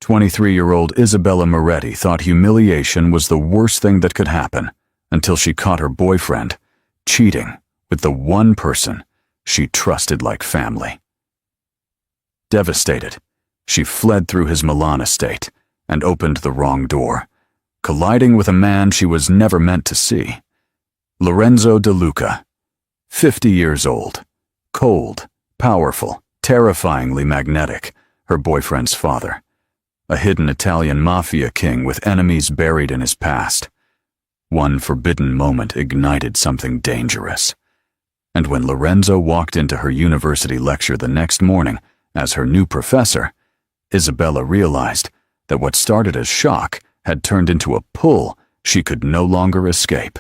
23-year-old Isabella Moretti thought humiliation was the worst thing that could happen until she caught her boyfriend cheating with the one person she trusted like family. Devastated, she fled through his Milan estate and opened the wrong door, colliding with a man she was never meant to see. Lorenzo De Luca, 50 years old, cold, powerful, terrifyingly magnetic, her boyfriend's father. A hidden Italian Mafia king with enemies buried in his past. One forbidden moment ignited something dangerous. And when Lorenzo walked into her university lecture the next morning as her new professor, Isabella realized that what started as shock had turned into a pull she could no longer escape.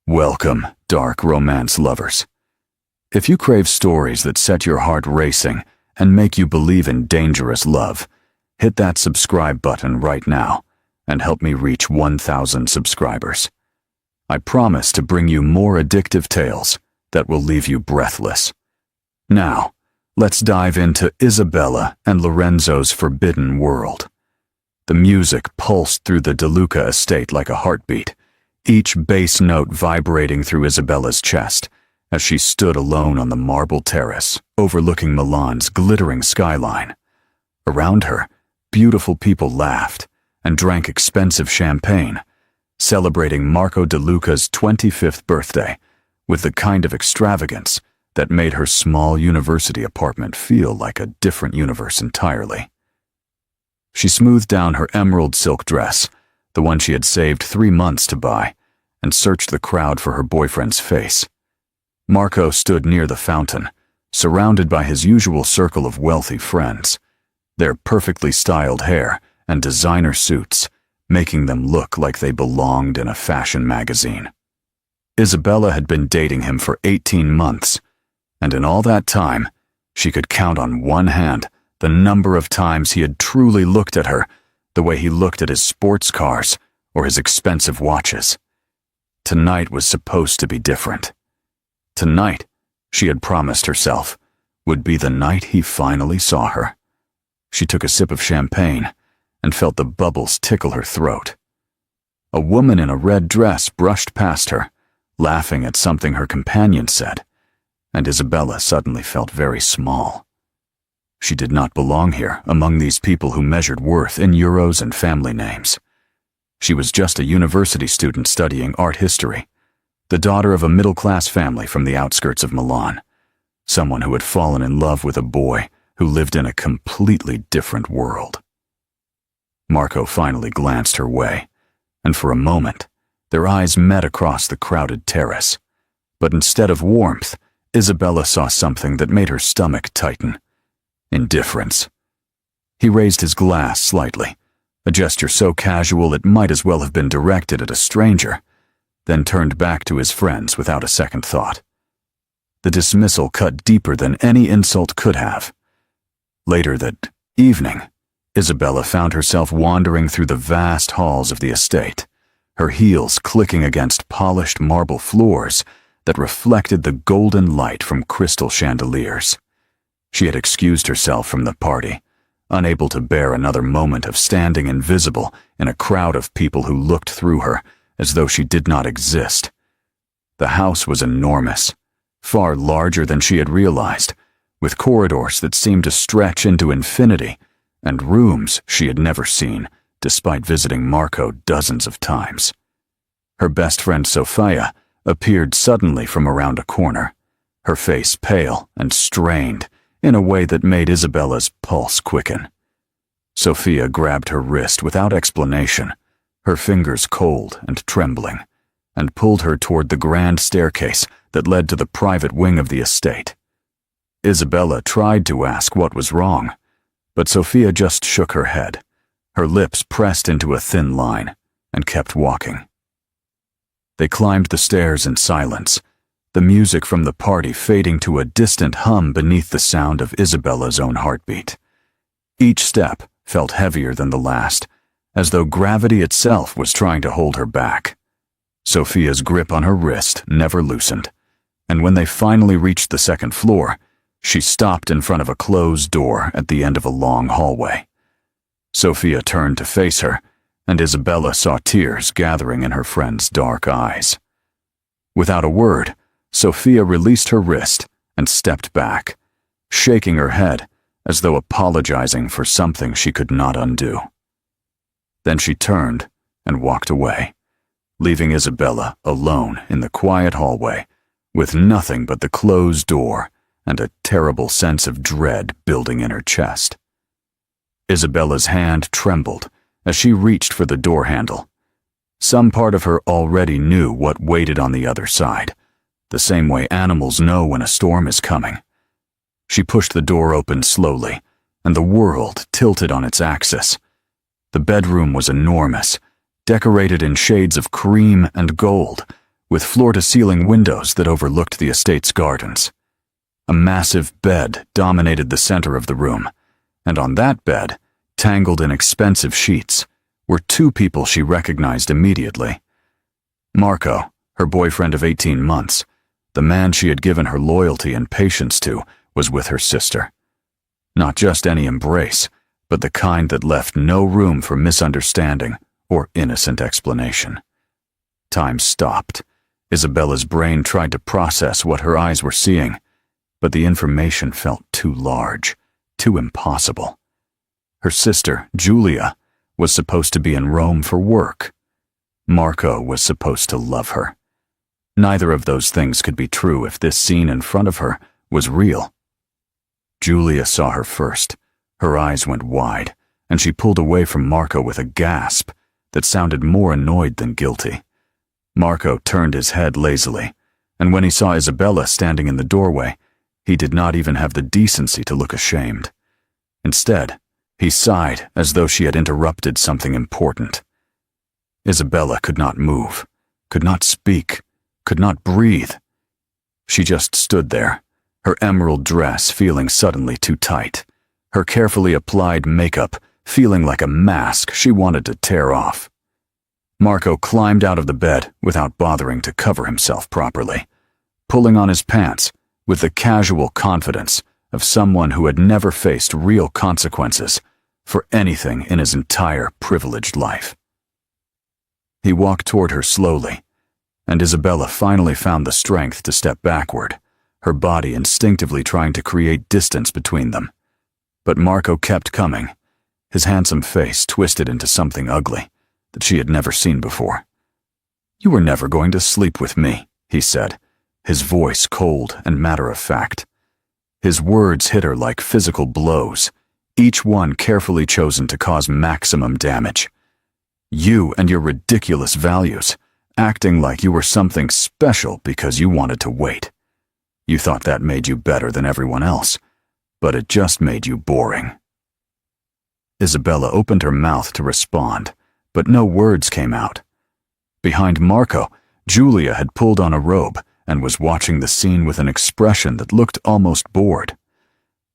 Welcome, dark romance lovers. If you crave stories that set your heart racing and make you believe in dangerous love, hit that subscribe button right now and help me reach 1,000 subscribers. I promise to bring you more addictive tales that will leave you breathless. Now, let's dive into Isabella and Lorenzo's forbidden world. The music pulsed through the De Luca estate like a heartbeat, each bass note vibrating through Isabella's chest as she stood alone on the marble terrace overlooking Milan's glittering skyline. Around her, beautiful people laughed and drank expensive champagne, celebrating Marco De Luca's 25th birthday with the kind of extravagance that made her small university apartment feel like a different universe entirely. She smoothed down her emerald silk dress, the one she had saved 3 months to buy, and searched the crowd for her boyfriend's face. Marco stood near the fountain, surrounded by his usual circle of wealthy friends, their perfectly styled hair and designer suits making them look like they belonged in a fashion magazine. Isabella had been dating him for 18 months, and in all that time, she could count on one hand the number of times he had truly looked at her the way he looked at his sports cars or his expensive watches. Tonight was supposed to be different. Tonight, she had promised herself, would be the night he finally saw her. She took a sip of champagne and felt the bubbles tickle her throat. A woman in a red dress brushed past her, laughing at something her companion said, and Isabella suddenly felt very small. She did not belong here among these people who measured worth in euros and family names. She was just a university student studying art history, the daughter of a middle-class family from the outskirts of Milan, someone who had fallen in love with a boy who lived in a completely different world. Marco finally glanced her way, and for a moment, their eyes met across the crowded terrace. But instead of warmth, Isabella saw something that made her stomach tighten. Indifference. He raised his glass slightly, a gesture so casual it might as well have been directed at a stranger, then turned back to his friends without a second thought. The dismissal cut deeper than any insult could have. Later that evening, Isabella found herself wandering through the vast halls of the estate, her heels clicking against polished marble floors that reflected the golden light from crystal chandeliers. She had excused herself from the party, unable to bear another moment of standing invisible in a crowd of people who looked through her as though she did not exist. The house was enormous, far larger than she had realized, with corridors that seemed to stretch into infinity and rooms she had never seen, despite visiting Marco dozens of times. Her best friend Sofia appeared suddenly from around a corner, her face pale and strained in a way that made Isabella's pulse quicken. Sofia grabbed her wrist without explanation, her fingers cold and trembling, and pulled her toward the grand staircase that led to the private wing of the estate. Isabella tried to ask what was wrong, but Sofia just shook her head, her lips pressed into a thin line, and kept walking. They climbed the stairs in silence, the music from the party fading to a distant hum beneath the sound of Isabella's own heartbeat. Each step felt heavier than the last, as though gravity itself was trying to hold her back. Sofia's grip on her wrist never loosened, and when they finally reached the second floor, she stopped in front of a closed door at the end of a long hallway. Sophia turned to face her, and Isabella saw tears gathering in her friend's dark eyes. Without a word, Sophia released her wrist and stepped back, shaking her head as though apologizing for something she could not undo. Then she turned and walked away, leaving Isabella alone in the quiet hallway with nothing but the closed door and a terrible sense of dread building in her chest. Isabella's hand trembled as she reached for the door handle. Some part of her already knew what waited on the other side, the same way animals know when a storm is coming. She pushed the door open slowly, and the world tilted on its axis. The bedroom was enormous, decorated in shades of cream and gold, with floor-to-ceiling windows that overlooked the estate's gardens. A massive bed dominated the center of the room, and on that bed, tangled in expensive sheets, were two people she recognized immediately. Marco, her boyfriend of 18 months, the man she had given her loyalty and patience to, was with her sister. Not just any embrace, but the kind that left no room for misunderstanding or innocent explanation. Time stopped. Isabella's brain tried to process what her eyes were seeing, but the information felt too large, too impossible. Her sister, Julia, was supposed to be in Rome for work. Marco was supposed to love her. Neither of those things could be true if this scene in front of her was real. Julia saw her first. Her eyes went wide, and she pulled away from Marco with a gasp that sounded more annoyed than guilty. Marco turned his head lazily, and when he saw Isabella standing in the doorway, he did not even have the decency to look ashamed. Instead, he sighed as though she had interrupted something important. Isabella could not move, could not speak, could not breathe. She just stood there, her emerald dress feeling suddenly too tight, her carefully applied makeup feeling like a mask she wanted to tear off. Marco climbed out of the bed without bothering to cover himself properly, pulling on his pants with the casual confidence of someone who had never faced real consequences for anything in his entire privileged life. He walked toward her slowly, and Isabella finally found the strength to step backward, her body instinctively trying to create distance between them. But Marco kept coming, his handsome face twisted into something ugly that she had never seen before. "You were never going to sleep with me," he said, his voice cold and matter-of-fact. His words hit her like physical blows, each one carefully chosen to cause maximum damage. You and your ridiculous values, acting like you were something special because you wanted to wait. You thought that made you better than everyone else, but it just made you boring. Isabella opened her mouth to respond, but no words came out. Behind Marco, Julia had pulled on a robe and was watching the scene with an expression that looked almost bored.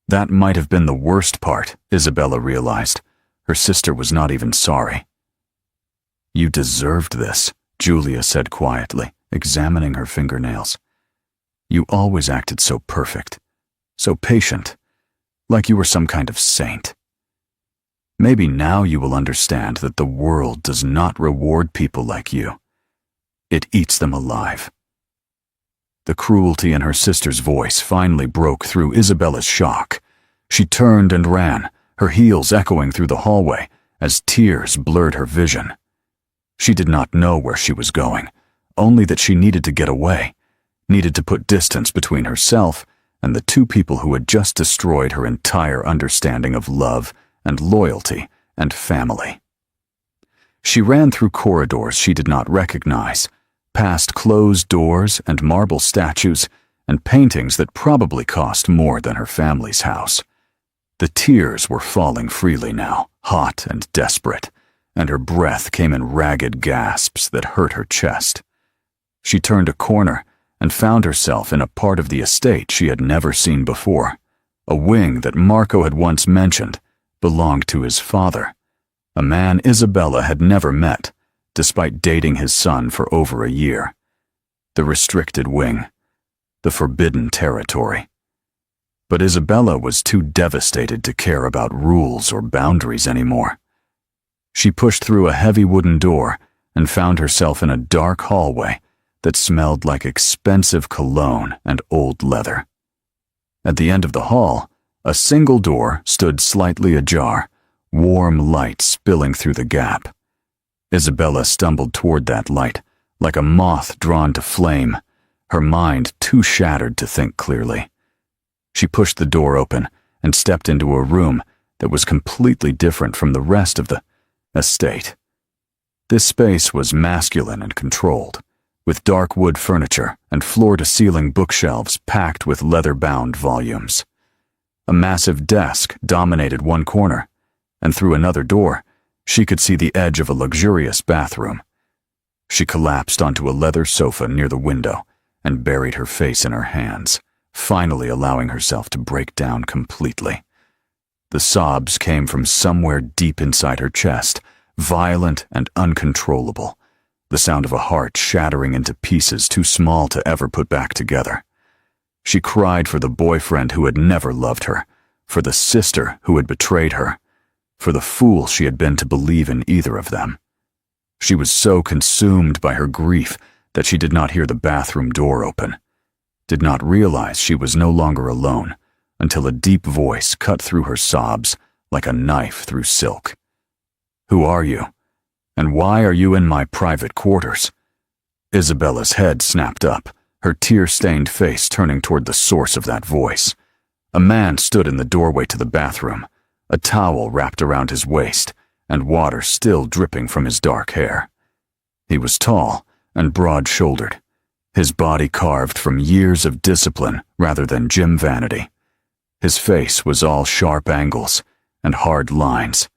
That might have been the worst part, Isabella realized. Her sister was not even sorry. "You deserved this," Julia said quietly, examining her fingernails. "You always acted so perfect, so patient, like you were some kind of saint. Maybe now you will understand that the world does not reward people like you. It eats them alive." The cruelty in her sister's voice finally broke through Isabella's shock. She turned and ran, her heels echoing through the hallway as tears blurred her vision. She did not know where she was going, only that she needed to get away, needed to put distance between herself and the two people who had just destroyed her entire understanding of love and loyalty and family. She ran through corridors she did not recognize, past closed doors and marble statues and paintings that probably cost more than her family's house. The tears were falling freely now, hot and desperate, and her breath came in ragged gasps that hurt her chest. She turned a corner and found herself in a part of the estate she had never seen before. A wing that Marco had once mentioned belonged to his father, a man Isabella had never met, despite dating his son for over a year. The restricted wing, the forbidden territory. But Isabella was too devastated to care about rules or boundaries anymore. She pushed through a heavy wooden door and found herself in a dark hallway that smelled like expensive cologne and old leather. At the end of the hall, a single door stood slightly ajar, warm light spilling through the gap. Isabella stumbled toward that light, like a moth drawn to flame, her mind too shattered to think clearly. She pushed the door open and stepped into a room that was completely different from the rest of the estate. This space was masculine and controlled, with dark wood furniture and floor-to-ceiling bookshelves packed with leather-bound volumes. A massive desk dominated one corner, and through another door, she could see the edge of a luxurious bathroom. She collapsed onto a leather sofa near the window and buried her face in her hands, finally allowing herself to break down completely. The sobs came from somewhere deep inside her chest, violent and uncontrollable, the sound of a heart shattering into pieces too small to ever put back together. She cried for the boyfriend who had never loved her, for the sister who had betrayed her, for the fool she had been to believe in either of them. She was so consumed by her grief that she did not hear the bathroom door open, did not realize she was no longer alone, until a deep voice cut through her sobs like a knife through silk. "Who are you? And why are you in my private quarters?" Isabella's head snapped up, her tear-stained face turning toward the source of that voice. A man stood in the doorway to the bathroom, a towel wrapped around his waist, and water still dripping from his dark hair. He was tall and broad-shouldered, his body carved from years of discipline rather than gym vanity. His face was all sharp angles and hard lines,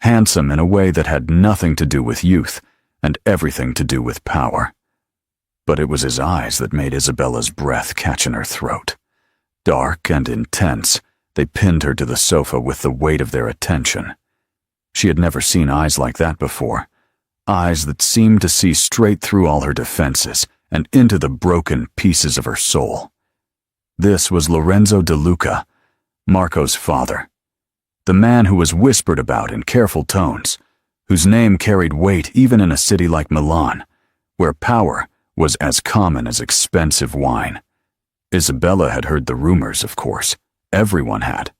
handsome in a way that had nothing to do with youth and everything to do with power. But it was his eyes that made Isabella's breath catch in her throat. Dark and intense, they pinned her to the sofa with the weight of their attention. She had never seen eyes like that before, eyes that seemed to see straight through all her defenses and into the broken pieces of her soul. This was Lorenzo De Luca, Marco's father, the man who was whispered about in careful tones, whose name carried weight even in a city like Milan, where power was as common as expensive wine. Isabella had heard the rumors, of course. Everyone had.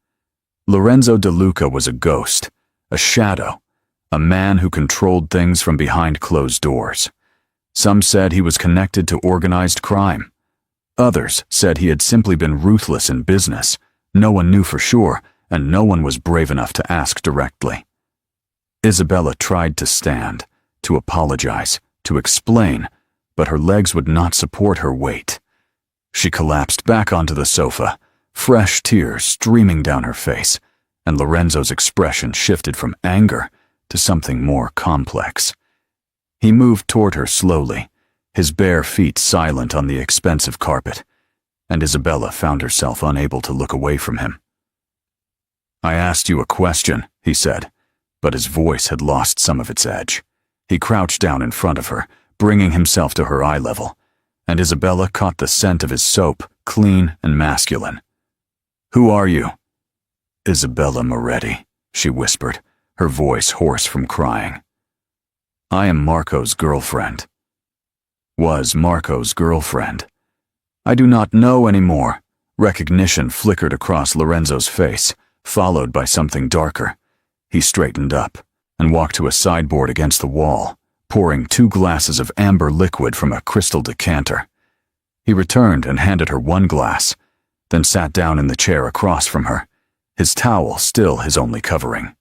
Lorenzo De Luca was a ghost, a shadow, a man who controlled things from behind closed doors. Some said he was connected to organized crime. Others said he had simply been ruthless in business. No one knew for sure, and no one was brave enough to ask directly. Isabella tried to stand, to apologize, to explain, but her legs would not support her weight. She collapsed back onto the sofa, fresh tears streaming down her face, and Lorenzo's expression shifted from anger to something more complex. He moved toward her slowly, his bare feet silent on the expensive carpet, and Isabella found herself unable to look away from him. "I asked you a question," he said, but his voice had lost some of its edge. He crouched down in front of her, bringing himself to her eye level, and Isabella caught the scent of his soap, clean and masculine. "Who are you?" "Isabella Moretti," she whispered, her voice hoarse from crying. "I am Marco's girlfriend." Was Marco's girlfriend? "I do not know anymore." Recognition flickered across Lorenzo's face, followed by something darker. He straightened up and walked to a sideboard against the wall, pouring 2 glasses of amber liquid from a crystal decanter. He returned and handed her 1 glass, then sat down in the chair across from her, his towel still his only covering.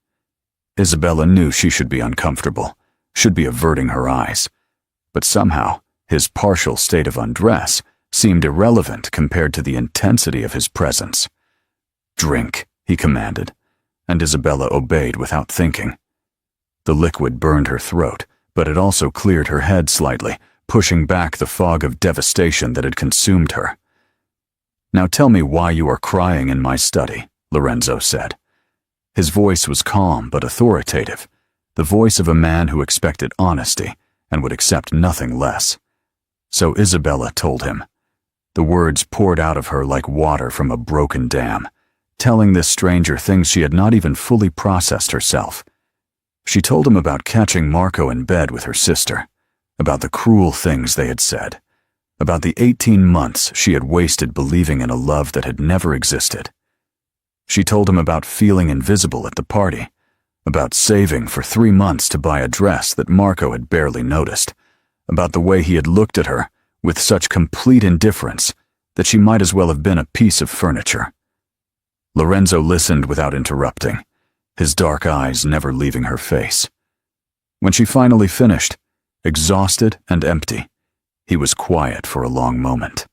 Isabella knew she should be uncomfortable, should be averting her eyes, but somehow his partial state of undress seemed irrelevant compared to the intensity of his presence. "Drink," he commanded, and Isabella obeyed without thinking. The liquid burned her throat, but it also cleared her head slightly, pushing back the fog of devastation that had consumed her. "Now tell me why you are crying in my study," Lorenzo said. His voice was calm but authoritative, the voice of a man who expected honesty and would accept nothing less. So Isabella told him. The words poured out of her like water from a broken dam, telling this stranger things she had not even fully processed herself. She told him about catching Marco in bed with her sister, about the cruel things they had said, about the 18 months she had wasted believing in a love that had never existed. She told him about feeling invisible at the party, about saving for 3 months to buy a dress that Marco had barely noticed, about the way he had looked at her with such complete indifference that she might as well have been a piece of furniture. Lorenzo listened without interrupting, his dark eyes never leaving her face. When she finally finished, exhausted and empty, he was quiet for a long moment.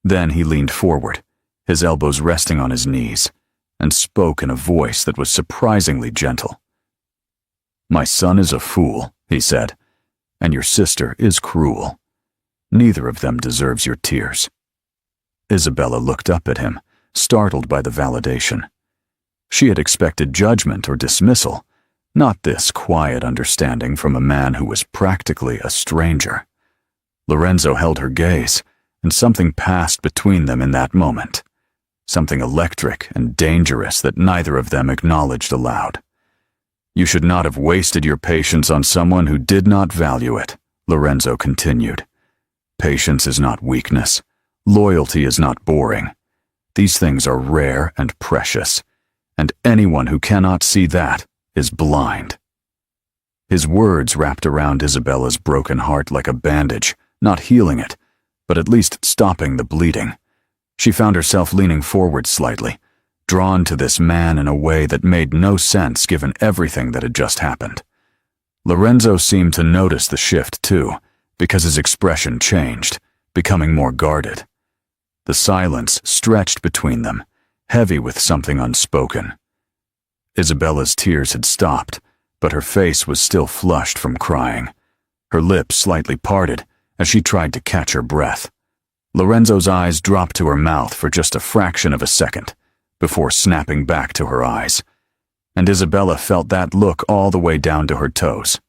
Then he leaned forward, his elbows resting on his knees, and spoke in a voice that was surprisingly gentle. "My son is a fool," he said, "and your sister is cruel. Neither of them deserves your tears." Isabella looked up at him, startled by the validation. She had expected judgment or dismissal, not this quiet understanding from a man who was practically a stranger. Lorenzo held her gaze, and something passed between them in that moment. Something electric and dangerous that neither of them acknowledged aloud. "You should not have wasted your patience on someone who did not value it," Lorenzo continued. "Patience is not weakness. Loyalty is not boring. These things are rare and precious, and anyone who cannot see that is blind." His words wrapped around Isabella's broken heart like a bandage, not healing it, but at least stopping the bleeding. She found herself leaning forward slightly, drawn to this man in a way that made no sense given everything that had just happened. Lorenzo seemed to notice the shift too, because his expression changed, becoming more guarded. The silence stretched between them, heavy with something unspoken. Isabella's tears had stopped, but her face was still flushed from crying. Her lips slightly parted as she tried to catch her breath. Lorenzo's eyes dropped to her mouth for just a fraction of a second, before snapping back to her eyes, and Isabella felt that look all the way down to her toes.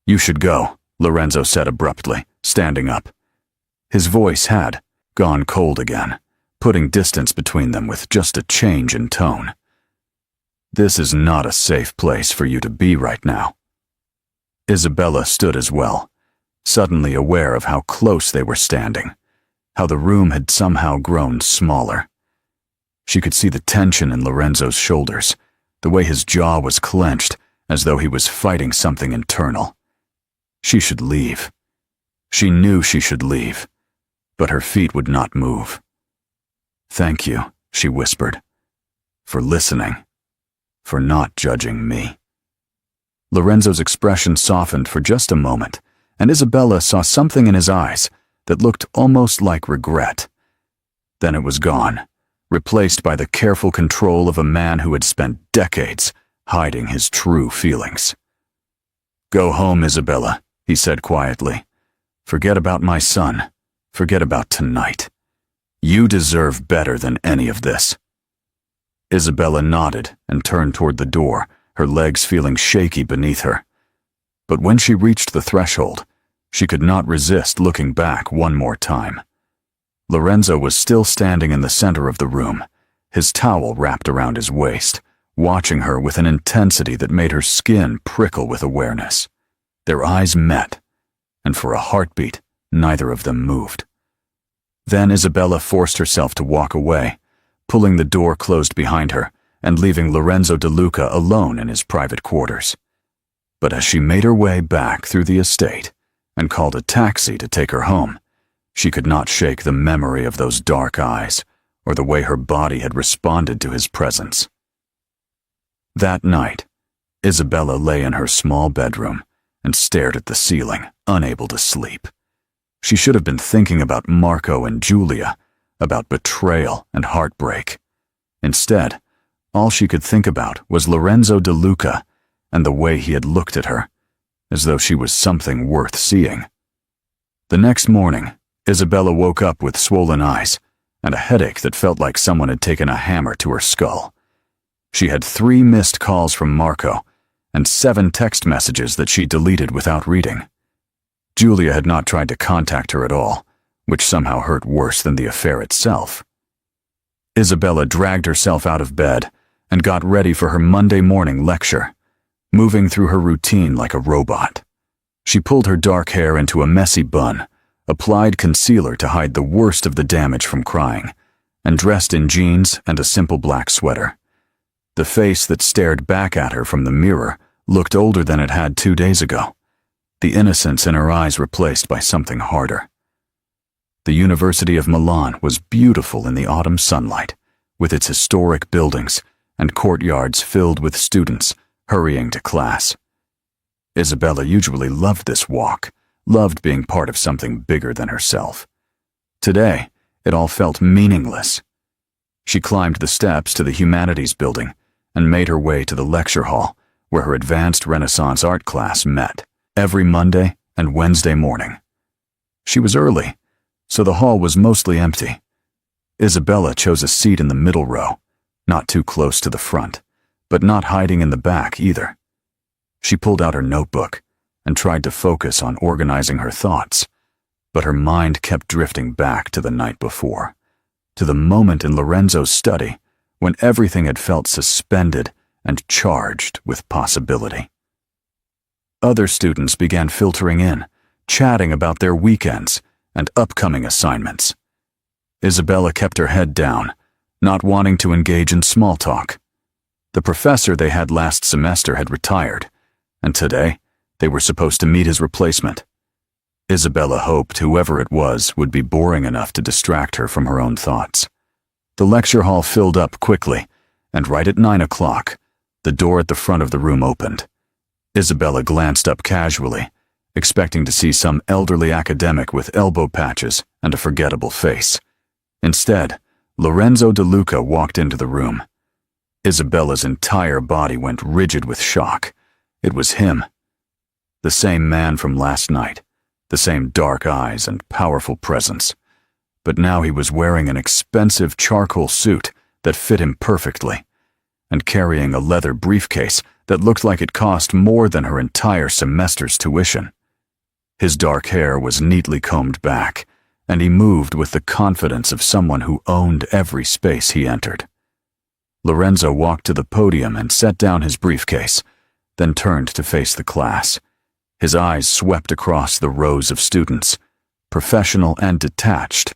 "You should go," Lorenzo said abruptly, standing up. His voice had gone cold again, putting distance between them with just a change in tone. "This is not a safe place for you to be right now." Isabella stood as well, suddenly aware of how close they were standing, how the room had somehow grown smaller. She could see the tension in Lorenzo's shoulders, the way his jaw was clenched, as though he was fighting something internal. She should leave. She knew she should leave, but her feet would not move. "Thank you," she whispered, "for listening, for not judging me." Lorenzo's expression softened for just a moment, and Isabella saw something in his eyes that looked almost like regret. Then it was gone, replaced by the careful control of a man who had spent decades hiding his true feelings. "Go home, Isabella," he said quietly. "Forget about my son. Forget about tonight. You deserve better than any of this." Isabella nodded and turned toward the door, her legs feeling shaky beneath her. But when she reached the threshold, she could not resist looking back one more time. Lorenzo was still standing in the center of the room, his towel wrapped around his waist, watching her with an intensity that made her skin prickle with awareness. Their eyes met, and for a heartbeat, neither of them moved. Then Isabella forced herself to walk away, pulling the door closed behind her and leaving Lorenzo De Luca alone in his private quarters. But as she made her way back through the estate and called a taxi to take her home, she could not shake the memory of those dark eyes or the way her body had responded to his presence. That night, Isabella lay in her small bedroom and stared at the ceiling, unable to sleep. She should have been thinking about Marco and Julia, about betrayal and heartbreak. Instead, all she could think about was Lorenzo De Luca and the way he had looked at her, as though she was something worth seeing. The next morning, Isabella woke up with swollen eyes and a headache that felt like someone had taken a hammer to her skull. She had 3 missed calls from Marco and 7 text messages that she deleted without reading. Julia had not tried to contact her at all, which somehow hurt worse than the affair itself. Isabella dragged herself out of bed and got ready for her Monday morning lecture, moving through her routine like a robot. She pulled her dark hair into a messy bun, applied concealer to hide the worst of the damage from crying, and dressed in jeans and a simple black sweater. The face that stared back at her from the mirror looked older than it had 2 days ago, the innocence in her eyes replaced by something harder. The University of Milan was beautiful in the autumn sunlight, with its historic buildings and courtyards filled with students hurrying to class. Isabella usually loved this walk, loved being part of something bigger than herself. Today, it all felt meaningless. She climbed the steps to the Humanities building and made her way to the lecture hall where her advanced Renaissance art class met every Monday and Wednesday morning. She was early, so the hall was mostly empty. Isabella chose a seat in the middle row, not too close to the front, but not hiding in the back either. She pulled out her notebook and tried to focus on organizing her thoughts, but her mind kept drifting back to the night before, to the moment in Lorenzo's study when everything had felt suspended and charged with possibility. Other students began filtering in, chatting about their weekends and upcoming assignments. Isabella kept her head down, not wanting to engage in small talk. The professor they had last semester had retired, and today they were supposed to meet his replacement. Isabella hoped whoever it was would be boring enough to distract her from her own thoughts. The lecture hall filled up quickly, and right at 9 o'clock, the door at the front of the room opened. Isabella glanced up casually, expecting to see some elderly academic with elbow patches and a forgettable face. Instead, Lorenzo De Luca walked into the room. Isabella's entire body went rigid with shock. It was him. The same man from last night, the same dark eyes and powerful presence. But now he was wearing an expensive charcoal suit that fit him perfectly, and carrying a leather briefcase that looked like it cost more than her entire semester's tuition. His dark hair was neatly combed back, and he moved with the confidence of someone who owned every space he entered. Lorenzo walked to the podium and set down his briefcase, then turned to face the class. His eyes swept across the rows of students, professional and detached,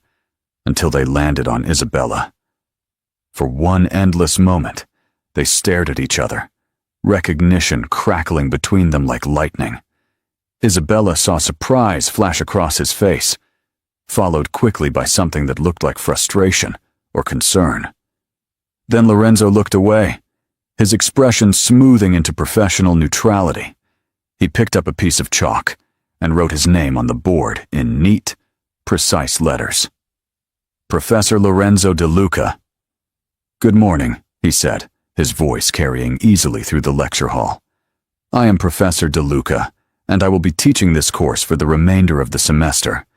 until they landed on Isabella. For one endless moment, they stared at each other, recognition crackling between them like lightning. Isabella saw surprise flash across his face, followed quickly by something that looked like frustration or concern. Then Lorenzo looked away, his expression smoothing into professional neutrality. He picked up a piece of chalk and wrote his name on the board in neat, precise letters. Professor Lorenzo De Luca. "Good morning," he said, his voice carrying easily through the lecture hall. "I am Professor De Luca, and I will be teaching this course for the remainder of the semester.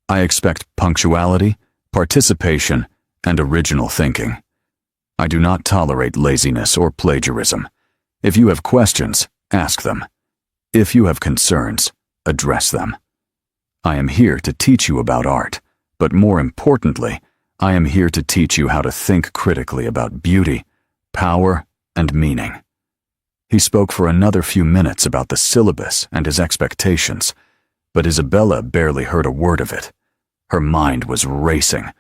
I expect punctuality, participation, and original thinking. I do not tolerate laziness or plagiarism. If you have questions, ask them. If you have concerns, address them. I am here to teach you about art, but more importantly, I am here to teach you how to think critically about beauty, power, and meaning." He spoke for another few minutes about the syllabus and his expectations, but Isabella barely heard a word of it. Her mind was racing,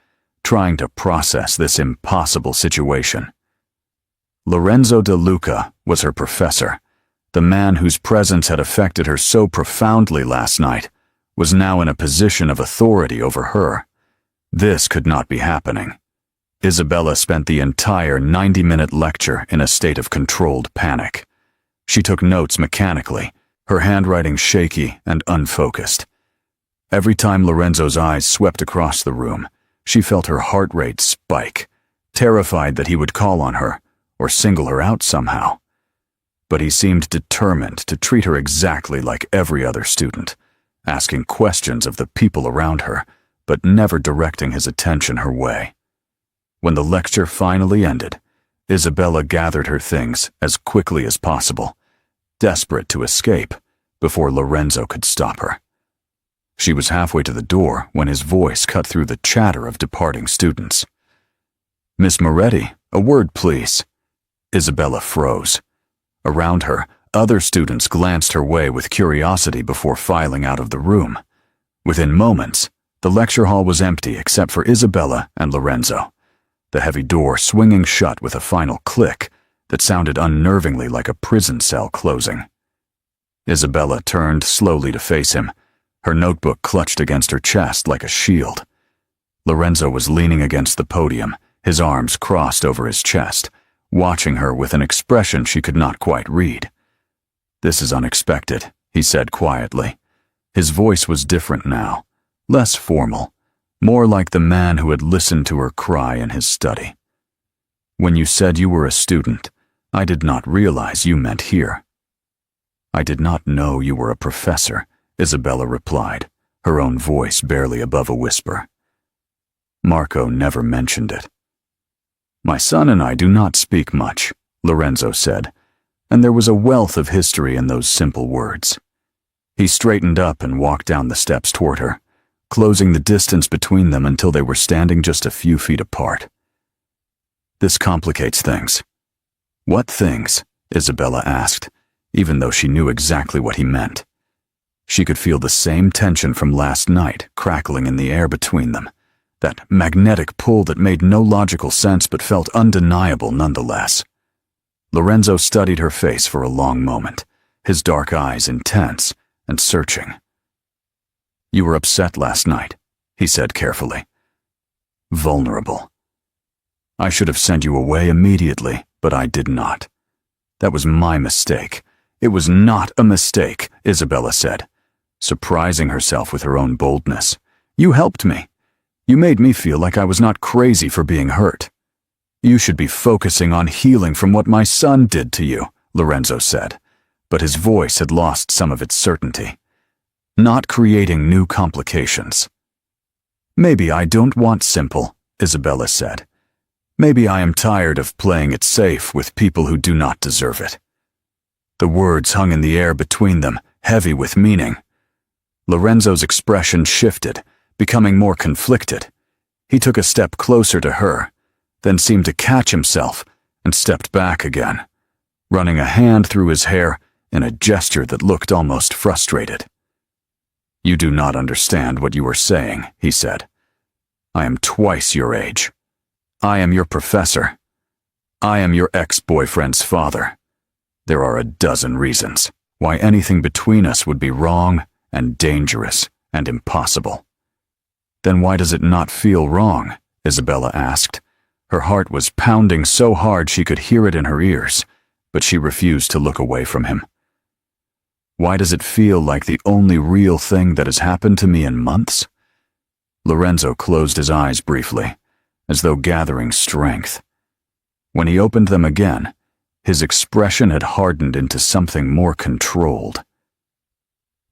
trying to process this impossible situation. Lorenzo De Luca was her professor. The man whose presence had affected her so profoundly last night was now in a position of authority over her. This could not be happening. Isabella spent the entire 90-minute lecture in a state of controlled panic. She took notes mechanically, her handwriting shaky and unfocused. Every time Lorenzo's eyes swept across the room, she felt her heart rate spike, terrified that he would call on her or single her out somehow. But he seemed determined to treat her exactly like every other student, asking questions of the people around her, but never directing his attention her way. When the lecture finally ended, Isabella gathered her things as quickly as possible, desperate to escape before Lorenzo could stop her. She was halfway to the door when his voice cut through the chatter of departing students. "Miss Moretti, a word, please." Isabella froze. Around her, Other students glanced her way with curiosity before filing out of the room. Within moments, the lecture hall was empty except for Isabella and Lorenzo, the heavy door swinging shut with a final click that sounded unnervingly like a prison cell closing. Isabella turned slowly to face him, her notebook clutched against her chest like a shield. Lorenzo was leaning against the podium, his arms crossed over his chest, watching her with an expression she could not quite read. "This is unexpected," he said quietly. His voice was different now, less formal, more like the man who had listened to her cry in his study. "When you said you were a student, I did not realize you meant here." "I did not know you were a professor," Isabella replied, her own voice barely above a whisper. Marco never mentioned it. "My son and I do not speak much," Lorenzo said, and there was a wealth of history in those simple words. He straightened up and walked down the steps toward her, closing the distance between them until they were standing just a few feet apart. "This complicates things." "What things?" Isabella asked, even though she knew exactly what he meant. She could feel the same tension from last night crackling in the air between them, that magnetic pull that made no logical sense but felt undeniable nonetheless. Lorenzo studied her face for a long moment, his dark eyes intense and searching. "You were upset last night," he said carefully. "Vulnerable. I should have sent you away immediately, but I did not. That was my mistake." "It was not a mistake," Isabella said, surprising herself with her own boldness. "You helped me. You made me feel like I was not crazy for being hurt." "You should be focusing on healing from what my son did to you," Lorenzo said, but his voice had lost some of its certainty. "Not creating new complications." "Maybe I don't want simple," Isabella said. "Maybe I am tired of playing it safe with people who do not deserve it." The words hung in the air between them, heavy with meaning. Lorenzo's expression shifted, becoming more conflicted. He took a step closer to her, then seemed to catch himself and stepped back again, running a hand through his hair in a gesture that looked almost frustrated. "You do not understand what you are saying," he said. "I am twice your age. I am your professor. I am your ex-boyfriend's father. There are a dozen reasons why anything between us would be wrong and dangerous and impossible." "Then why does it not feel wrong?" Isabella asked. Her heart was pounding so hard she could hear it in her ears, but she refused to look away from him. "Why does it feel like the only real thing that has happened to me in months?" Lorenzo closed his eyes briefly, as though gathering strength. When he opened them again, his expression had hardened into something more controlled.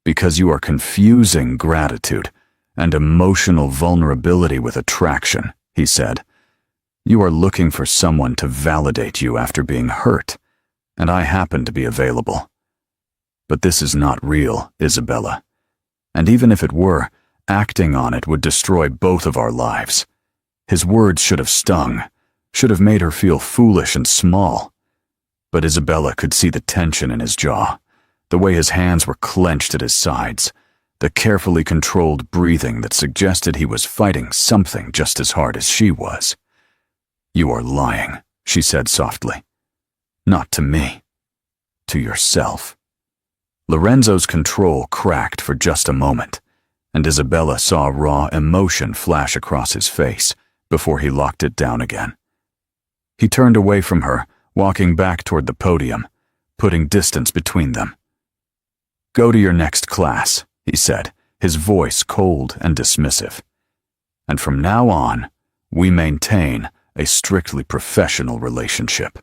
"Because you are confusing gratitude and emotional vulnerability with attraction," he said. "You are looking for someone to validate you after being hurt, and I happen to be available. But this is not real, Isabella. And even if it were, acting on it would destroy both of our lives." His words should have stung, should have made her feel foolish and small. But Isabella could see the tension in his jaw, the way his hands were clenched at his sides, the carefully controlled breathing that suggested he was fighting something just as hard as she was. "You are lying," she said softly. "Not to me. To yourself." Lorenzo's control cracked for just a moment, and Isabella saw raw emotion flash across his face before he locked it down again. He turned away from her, walking back toward the podium, putting distance between them. "Go to your next class," he said, his voice cold and dismissive. "And from now on, we maintain a strictly professional relationship.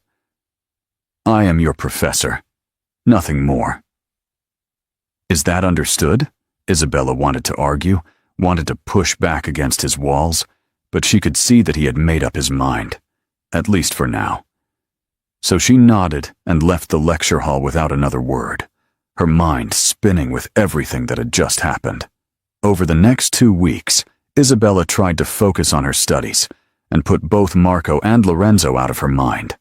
I am your professor, nothing more." "Is that understood?" Isabella wanted to argue, wanted to push back against his walls, but she could see that he had made up his mind, at least for now. So she nodded and left the lecture hall without another word, her mind spinning with everything that had just happened. Over the next 2 weeks, Isabella tried to focus on her studies and put both Marco and Lorenzo out of her mind.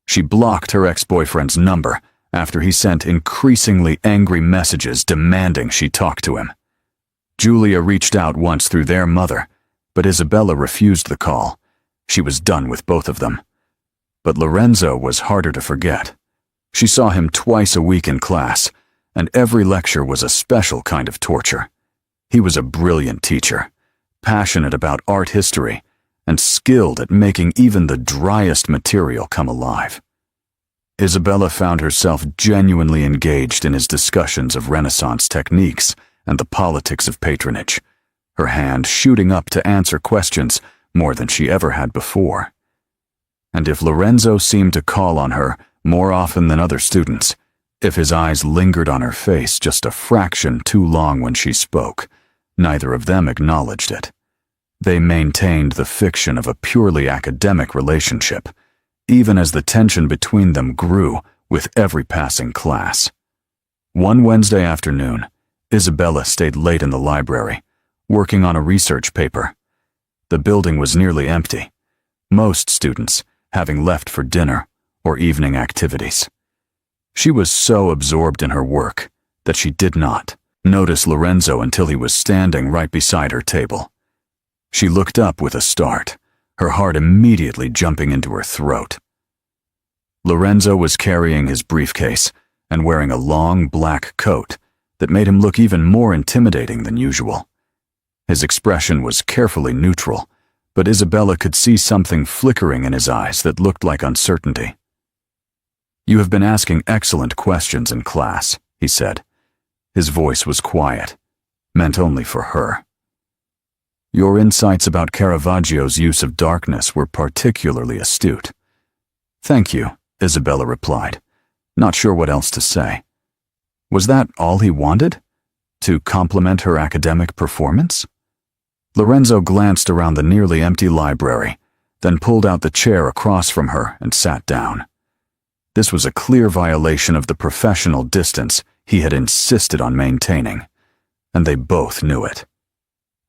She blocked her ex-boyfriend's number, after he sent increasingly angry messages demanding she talk to him. Julia reached out once through their mother, but Isabella refused the call. She was done with both of them. But Lorenzo was harder to forget. She saw him twice a week in class, and every lecture was a special kind of torture. He was a brilliant teacher, passionate about art history, and skilled at making even the driest material come alive. Isabella found herself genuinely engaged in his discussions of Renaissance techniques and the politics of patronage, her hand shooting up to answer questions more than she ever had before. And if Lorenzo seemed to call on her more often than other students, if his eyes lingered on her face just a fraction too long when she spoke, neither of them acknowledged it. They maintained the fiction of a purely academic relationship, even as the tension between them grew with every passing class. One Wednesday afternoon, Isabella stayed late in the library, working on a research paper. The building was nearly empty, most students having left for dinner or evening activities. She was so absorbed in her work that she did not notice Lorenzo until he was standing right beside her table. She looked up with a start, her heart immediately jumping into her throat. Lorenzo was carrying his briefcase and wearing a long black coat that made him look even more intimidating than usual. His expression was carefully neutral, but Isabella could see something flickering in his eyes that looked like uncertainty. "You have been asking excellent questions in class," he said. His voice was quiet, meant only for her. "Your insights about Caravaggio's use of darkness were particularly astute." "Thank you," Isabella replied, not sure what else to say. Was that all he wanted? To compliment her academic performance? Lorenzo glanced around the nearly empty library, then pulled out the chair across from her and sat down. This was a clear violation of the professional distance he had insisted on maintaining, and they both knew it.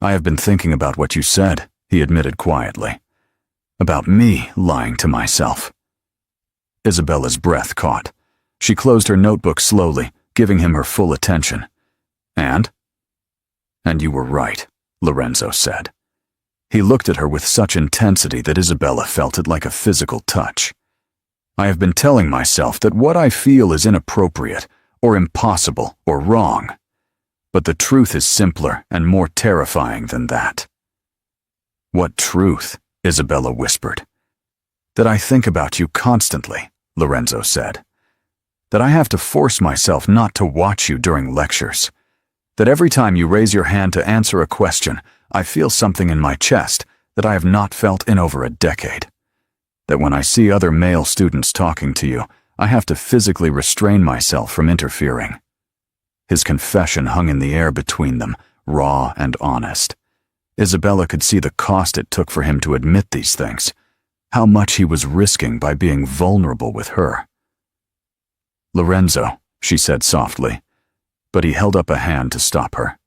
"I have been thinking about what you said," he admitted quietly. "About me lying to myself." Isabella's breath caught. She closed her notebook slowly, giving him her full attention. "And you were right," Lorenzo said. He looked at her with such intensity that Isabella felt it like a physical touch. "I have been telling myself that what I feel is inappropriate, or impossible, or wrong. But the truth is simpler and more terrifying than that." "What truth?" Isabella whispered. "That I think about you constantly," Lorenzo said. "That I have to force myself not to watch you during lectures. That every time you raise your hand to answer a question, I feel something in my chest that I have not felt in over a decade. That when I see other male students talking to you, I have to physically restrain myself from interfering." His confession hung in the air between them, raw and honest. Isabella could see the cost it took for him to admit these things, how much he was risking by being vulnerable with her. "Lorenzo," she said softly, but he held up a hand to stop her.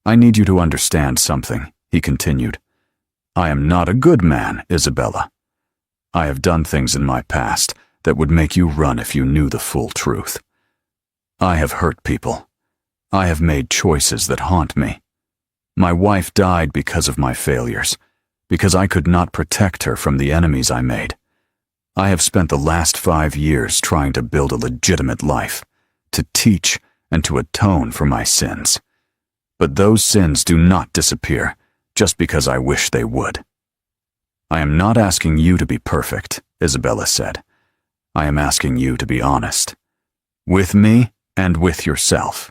"I need you to understand something," he continued. "I am not a good man, Isabella. I have done things in my past that would make you run if you knew the full truth. I have hurt people. I have made choices that haunt me. My wife died because of my failures, because I could not protect her from the enemies I made. I have spent the last 5 years trying to build a legitimate life, to teach and to atone for my sins. But those sins do not disappear just because I wish they would. I am not asking you to be perfect," Isabella said. "I am asking you to be honest. With me and with yourself."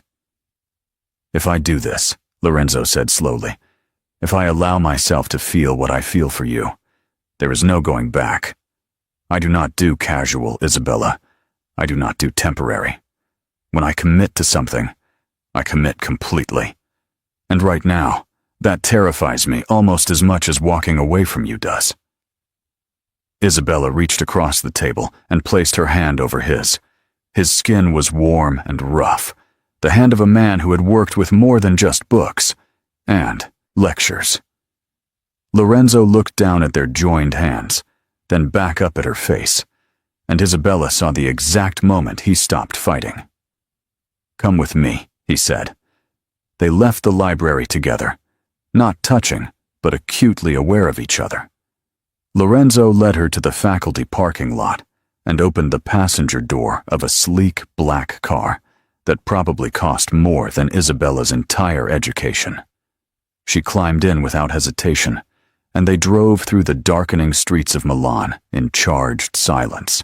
"If I do this," Lorenzo said slowly, "if I allow myself to feel what I feel for you, there is no going back. I do not do casual, Isabella. I do not do temporary. When I commit to something, I commit completely. And right now, that terrifies me almost as much as walking away from you does." Isabella reached across the table and placed her hand over his. His skin was warm and rough, the hand of a man who had worked with more than just books and lectures. Lorenzo looked down at their joined hands, then back up at her face, and Isabella saw the exact moment he stopped fighting. "Come with me," he said. They left the library together, not touching, but acutely aware of each other. Lorenzo led her to the faculty parking lot and opened the passenger door of a sleek black car that probably cost more than Isabella's entire education. She climbed in without hesitation, and they drove through the darkening streets of Milan in charged silence.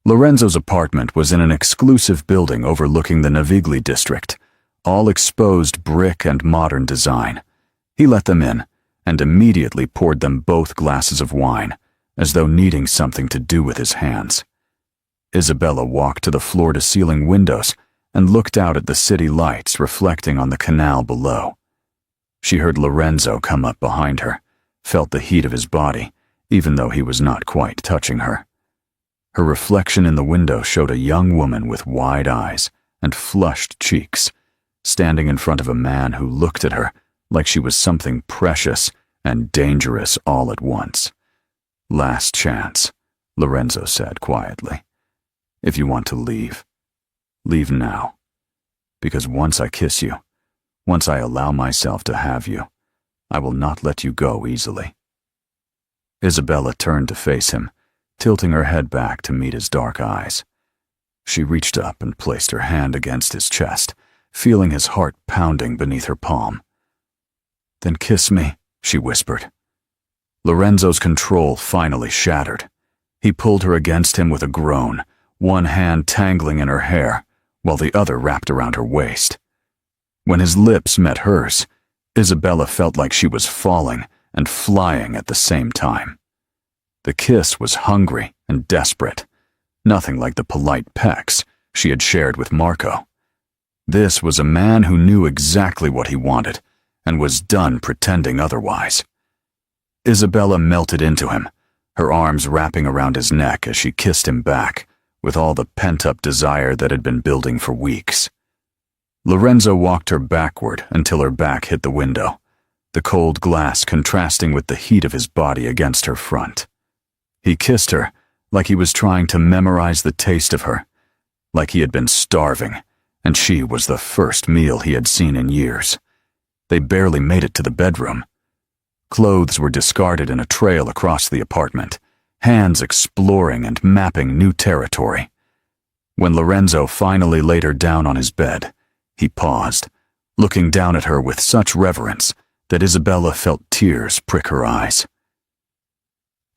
Lorenzo's apartment was in an exclusive building overlooking the Navigli district, all exposed brick and modern design. He let them in and immediately poured them both glasses of wine, as though needing something to do with his hands. Isabella walked to the floor-to-ceiling windows and looked out at the city lights reflecting on the canal below. She heard Lorenzo come up behind her, felt the heat of his body, even though he was not quite touching her. Her reflection in the window showed a young woman with wide eyes and flushed cheeks, standing in front of a man who looked at her like she was something precious and dangerous all at once. "Last chance," Lorenzo said quietly. "If you want to leave, leave now. Because once I kiss you, once I allow myself to have you, I will not let you go easily." Isabella turned to face him, tilting her head back to meet his dark eyes. She reached up and placed her hand against his chest, feeling his heart pounding beneath her palm. "Then kiss me," she whispered. Lorenzo's control finally shattered. He pulled her against him with a groan, one hand tangling in her hair, while the other wrapped around her waist. When his lips met hers, Isabella felt like she was falling and flying at the same time. The kiss was hungry and desperate, nothing like the polite pecks she had shared with Marco. This was a man who knew exactly what he wanted and was done pretending otherwise. Isabella melted into him, her arms wrapping around his neck as she kissed him back, with all the pent-up desire that had been building for weeks. Lorenzo walked her backward until her back hit the window, the cold glass contrasting with the heat of his body against her front. He kissed her like he was trying to memorize the taste of her, like he had been starving, and she was the first meal he had seen in years. They barely made it to the bedroom. Clothes were discarded in a trail across the apartment, hands exploring and mapping new territory. When Lorenzo finally laid her down on his bed, he paused, looking down at her with such reverence that Isabella felt tears prick her eyes.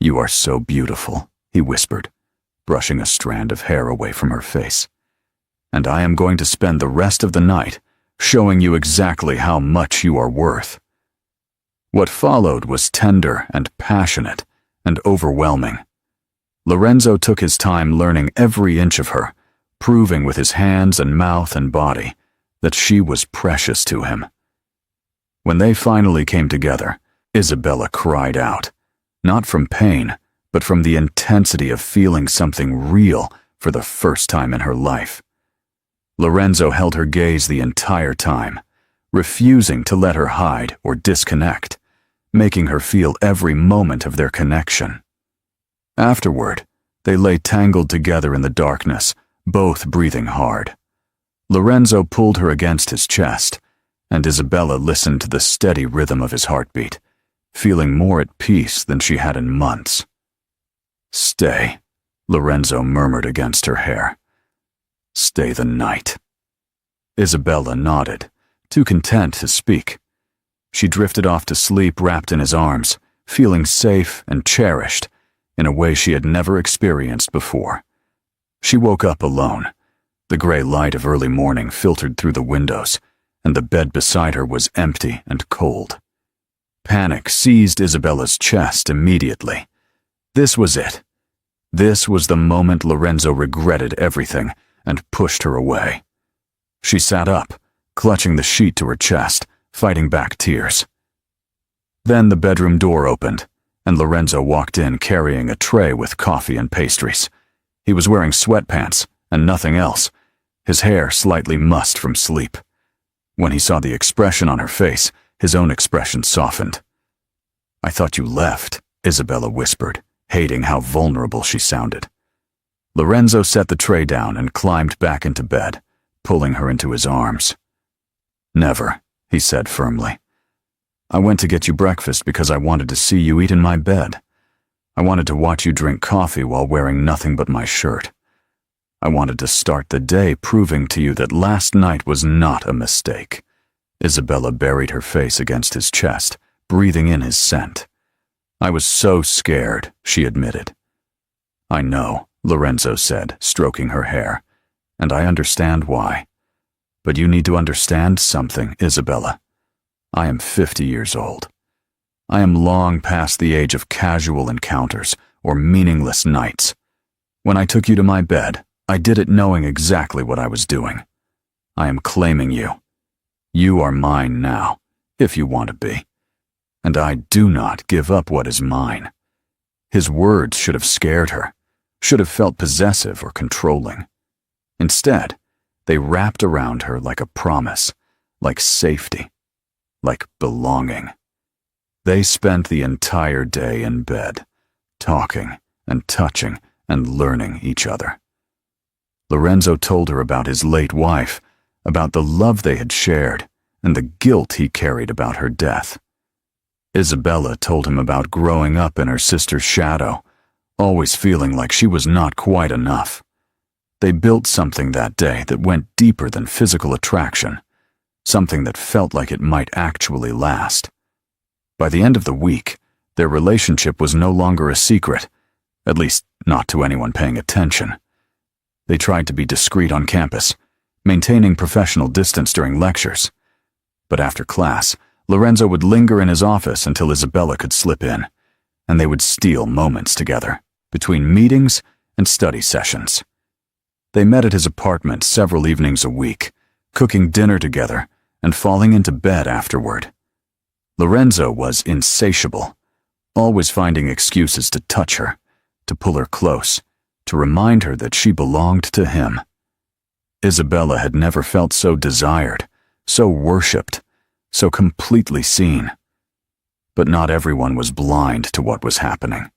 "You are so beautiful," he whispered, brushing a strand of hair away from her face. "And I am going to spend the rest of the night showing you exactly how much you are worth." What followed was tender and passionate and overwhelming. Lorenzo took his time learning every inch of her, proving with his hands and mouth and body that she was precious to him. When they finally came together, Isabella cried out, not from pain, but from the intensity of feeling something real for the first time in her life. Lorenzo held her gaze the entire time, refusing to let her hide or disconnect, making her feel every moment of their connection. Afterward, they lay tangled together in the darkness, both breathing hard. Lorenzo pulled her against his chest, and Isabella listened to the steady rhythm of his heartbeat, feeling more at peace than she had in months. "Stay," Lorenzo murmured against her hair. "Stay the night." Isabella nodded, too content to speak. She drifted off to sleep wrapped in his arms, feeling safe and cherished in a way she had never experienced before. She woke up alone. The gray light of early morning filtered through the windows, and the bed beside her was empty and cold. Panic seized Isabella's chest immediately. This was it. This was the moment Lorenzo regretted everything and pushed her away. She sat up, clutching the sheet to her chest, fighting back tears. Then the bedroom door opened, and Lorenzo walked in carrying a tray with coffee and pastries. He was wearing sweatpants and nothing else, his hair slightly mussed from sleep. When he saw the expression on her face, his own expression softened. "I thought you left," Isabella whispered, hating how vulnerable she sounded. Lorenzo set the tray down and climbed back into bed, pulling her into his arms. "Never," he said firmly. "I went to get you breakfast because I wanted to see you eat in my bed. I wanted to watch you drink coffee while wearing nothing but my shirt. I wanted to start the day proving to you that last night was not a mistake." Isabella buried her face against his chest, breathing in his scent. "I was so scared," she admitted. "I know," Lorenzo said, stroking her hair, "and I understand why. But you need to understand something, Isabella. I am 50 years old. I am long past the age of casual encounters or meaningless nights. When I took you to my bed, I did it knowing exactly what I was doing. I am claiming you. You are mine now, if you want to be. And I do not give up what is mine." His words should have scared her, should have felt possessive or controlling. Instead, they wrapped around her like a promise, like safety, like belonging. They spent the entire day in bed, talking and touching and learning each other. Lorenzo told her about his late wife, about the love they had shared, and the guilt he carried about her death. Isabella told him about growing up in her sister's shadow, always feeling like she was not quite enough. They built something that day that went deeper than physical attraction, something that felt like it might actually last. By the end of the week, their relationship was no longer a secret, at least not to anyone paying attention. They tried to be discreet on campus, maintaining professional distance during lectures. But after class, Lorenzo would linger in his office until Isabella could slip in, and they would steal moments together, between meetings and study sessions. They met at his apartment several evenings a week, cooking dinner together and falling into bed afterward. Lorenzo was insatiable, always finding excuses to touch her, to pull her close, to remind her that she belonged to him. Isabella had never felt so desired, so worshipped, so completely seen. But not everyone was blind to what was happening.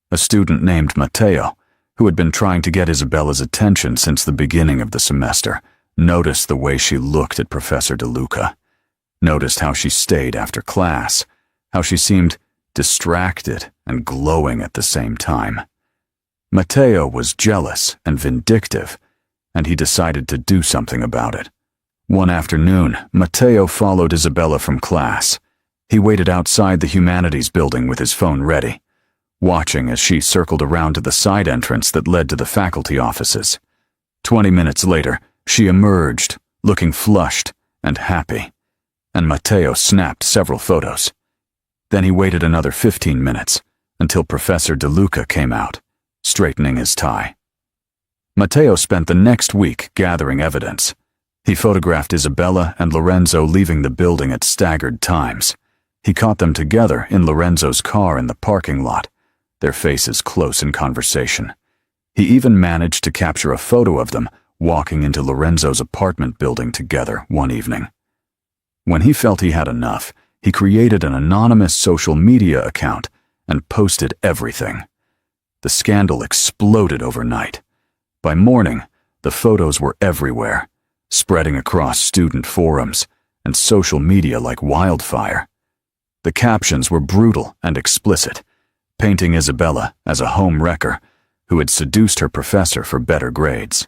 A student named Matteo, who had been trying to get Isabella's attention since the beginning of the semester, noticed the way she looked at Professor DeLuca, noticed how she stayed after class, how she seemed distracted and glowing at the same time. Matteo was jealous and vindictive, and he decided to do something about it. One afternoon, Matteo followed Isabella from class. He waited outside the humanities building with his phone ready, watching as she circled around to the side entrance that led to the faculty offices. 20 minutes later, she emerged, looking flushed and happy, and Matteo snapped several photos. Then he waited another 15 minutes until Professor DeLuca came out, straightening his tie. Matteo spent the next week gathering evidence. He photographed Isabella and Lorenzo leaving the building at staggered times. He caught them together in Lorenzo's car in the parking lot, their faces close in conversation. He even managed to capture a photo of them walking into Lorenzo's apartment building together one evening. When he felt he had enough, he created an anonymous social media account and posted everything. The scandal exploded overnight. By morning, the photos were everywhere, spreading across student forums and social media like wildfire. The captions were brutal and explicit, painting Isabella as a home wrecker who had seduced her professor for better grades.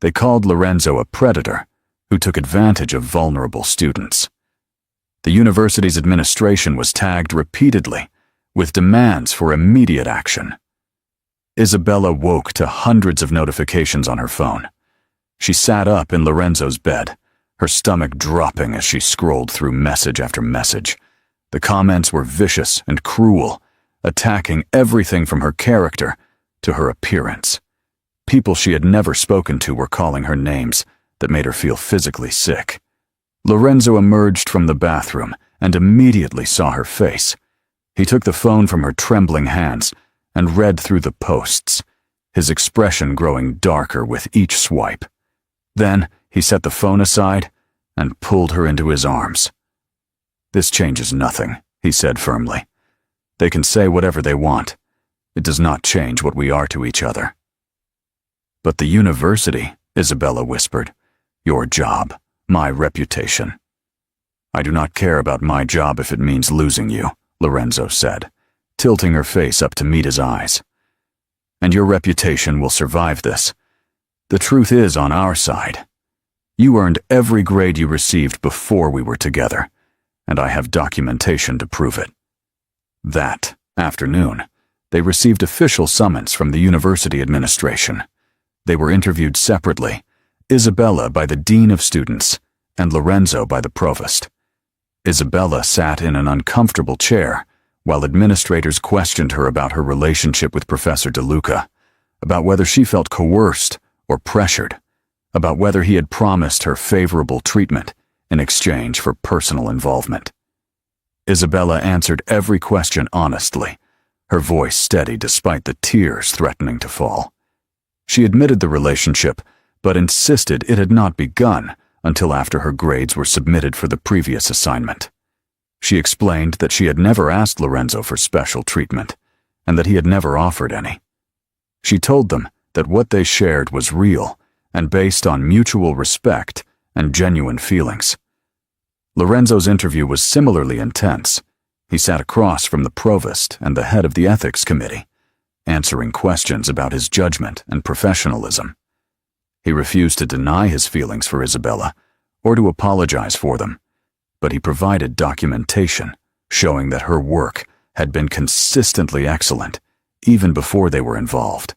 They called Lorenzo a predator who took advantage of vulnerable students. The university's administration was tagged repeatedly with demands for immediate action. Isabella woke to hundreds of notifications on her phone. She sat up in Lorenzo's bed, her stomach dropping as she scrolled through message after message. The comments were vicious and cruel, attacking everything from her character to her appearance. People she had never spoken to were calling her names that made her feel physically sick. Lorenzo emerged from the bathroom and immediately saw her face. He took the phone from her trembling hands and read through the posts, his expression growing darker with each swipe. Then he set the phone aside and pulled her into his arms. "This changes nothing," he said firmly. "They can say whatever they want. It does not change what we are to each other." But the university, Isabella whispered. Your job, my reputation. I do not care about my job if it means losing you, Lorenzo said, tilting her face up to meet his eyes. And your reputation will survive this. The truth is on our side. You earned every grade you received before we were together, and I have documentation to prove it. That afternoon, they received official summons from the university administration. They were interviewed separately, Isabella by the dean of students and Lorenzo by the provost. Isabella sat in an uncomfortable chair while administrators questioned her about her relationship with Professor DeLuca, about whether she felt coerced or pressured, about whether he had promised her favorable treatment in exchange for personal involvement. Isabella answered every question honestly, her voice steady despite the tears threatening to fall. She admitted the relationship, but insisted it had not begun until after her grades were submitted for the previous assignment. She explained that she had never asked Lorenzo for special treatment, and that he had never offered any. She told them that what they shared was real and based on mutual respect and genuine feelings. Lorenzo's interview was similarly intense. He sat across from the provost and the head of the ethics committee, answering questions about his judgment and professionalism. He refused to deny his feelings for Isabella or to apologize for them, but he provided documentation showing that her work had been consistently excellent even before they were involved.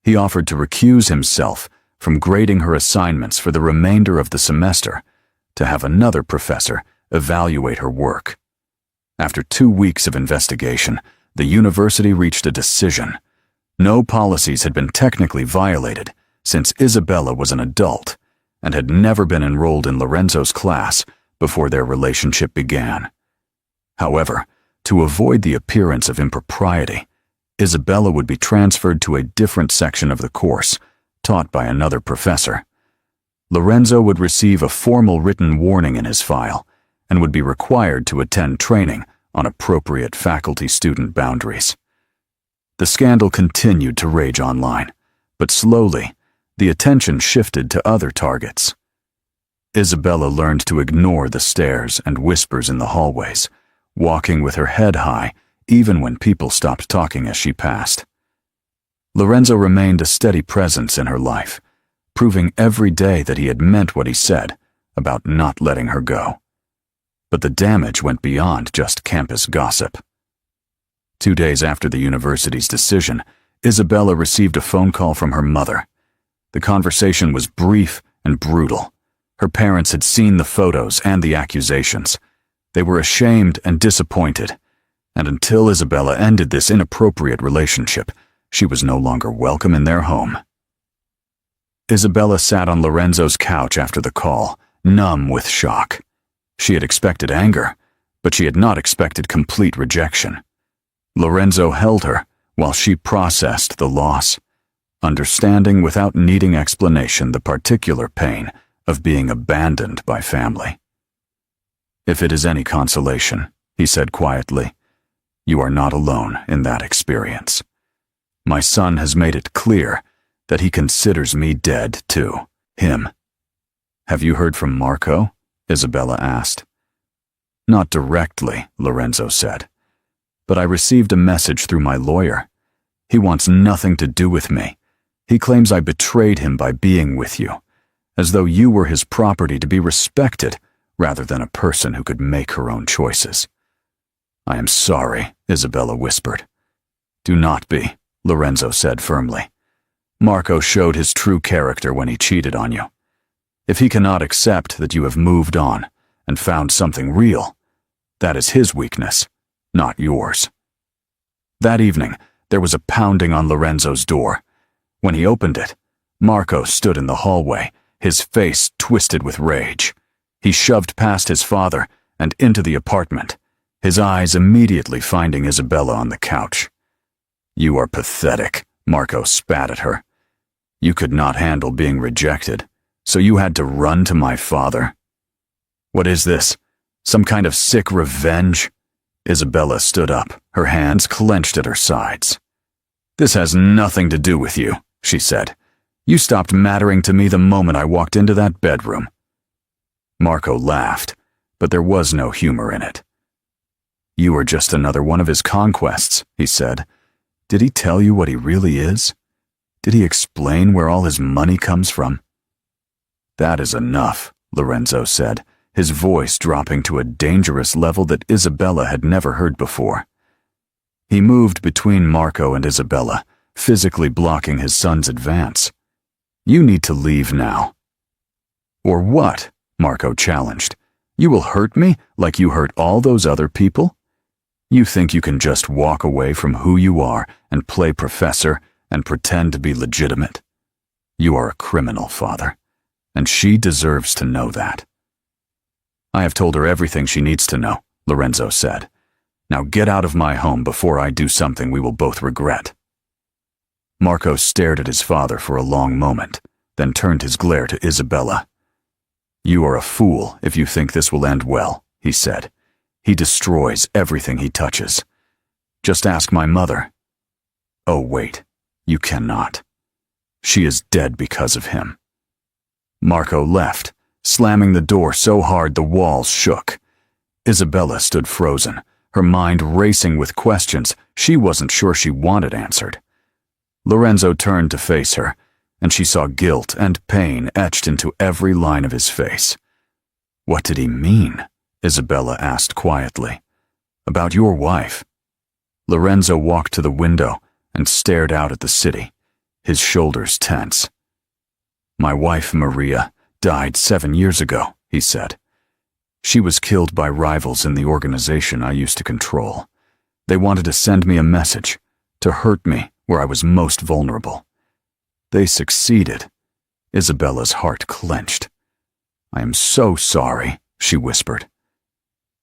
He offered to recuse himself from grading her assignments for the remainder of the semester to have another professor evaluate her work. After 2 weeks of investigation, the university reached a decision. No policies had been technically violated since Isabella was an adult and had never been enrolled in Lorenzo's class before their relationship began. However, to avoid the appearance of impropriety, Isabella would be transferred to a different section of the course, taught by another professor. Lorenzo would receive a formal written warning in his file and would be required to attend training on appropriate faculty-student boundaries. The scandal continued to rage online, but slowly, the attention shifted to other targets. Isabella learned to ignore the stares and whispers in the hallways, walking with her head high even when people stopped talking as she passed. Lorenzo remained a steady presence in her life, proving every day that he had meant what he said about not letting her go. But the damage went beyond just campus gossip. 2 days after the university's decision, Isabella received a phone call from her mother. The conversation was brief and brutal. Her parents had seen the photos and the accusations. They were ashamed and disappointed, and until Isabella ended this inappropriate relationship, she was no longer welcome in their home. Isabella sat on Lorenzo's couch after the call, numb with shock. She had expected anger, but she had not expected complete rejection. Lorenzo held her while she processed the loss, understanding without needing explanation the particular pain of being abandoned by family. "If it is any consolation," he said quietly, "you are not alone in that experience. My son has made it clear that he considers me dead too, him." "Have you heard from Marco?" Isabella asked. "Not directly," Lorenzo said, "but I received a message through my lawyer. He wants nothing to do with me. He claims I betrayed him by being with you, as though you were his property to be respected rather than a person who could make her own choices." "I am sorry," Isabella whispered. "Do not be," Lorenzo said firmly. "Marco showed his true character when he cheated on you. If he cannot accept that you have moved on and found something real, that is his weakness, not yours." That evening, there was a pounding on Lorenzo's door. When he opened it, Marco stood in the hallway, his face twisted with rage. He shoved past his father and into the apartment, his eyes immediately finding Isabella on the couch. "You are pathetic," Marco spat at her. "You could not handle being rejected, so you had to run to my father. What is this? Some kind of sick revenge?" Isabella stood up, her hands clenched at her sides. "This has nothing to do with you," she said. You stopped mattering to me the moment I walked into that bedroom." Marco laughed, but there was no humor in it. "You are just another one of his conquests," he said. "Did he tell you what he really is? Did he explain where all his money comes from?" "That is enough," Lorenzo said, his voice dropping to a dangerous level that Isabella had never heard before. He moved between Marco and Isabella, physically blocking his son's advance. "You need to leave now." "Or what?" Marco challenged. "You will hurt me like you hurt all those other people? You think you can just walk away from who you are and play professor and pretend to be legitimate? You are a criminal, father, and she deserves to know that." "I have told her everything she needs to know," Lorenzo said. "Now get out of my home before I do something we will both regret." Marco stared at his father for a long moment, then turned his glare to Isabella. "You are a fool if you think this will end well," he said. "He destroys everything he touches. Just ask my mother." "Oh, wait, you cannot. She is dead because of him." Marco left, slamming the door so hard the walls shook. Isabella stood frozen, her mind racing with questions she wasn't sure she wanted answered. Lorenzo turned to face her, and she saw guilt and pain etched into every line of his face. "What did he mean?" Isabella asked quietly. "About your wife." Lorenzo walked to the window and stared out at the city, his shoulders tense. "My wife, Maria, died 7 years ago," he said. "She was killed by rivals in the organization I used to control. They wanted to send me a message, to hurt me where I was most vulnerable. They succeeded." Isabella's heart clenched. "I am so sorry," she whispered.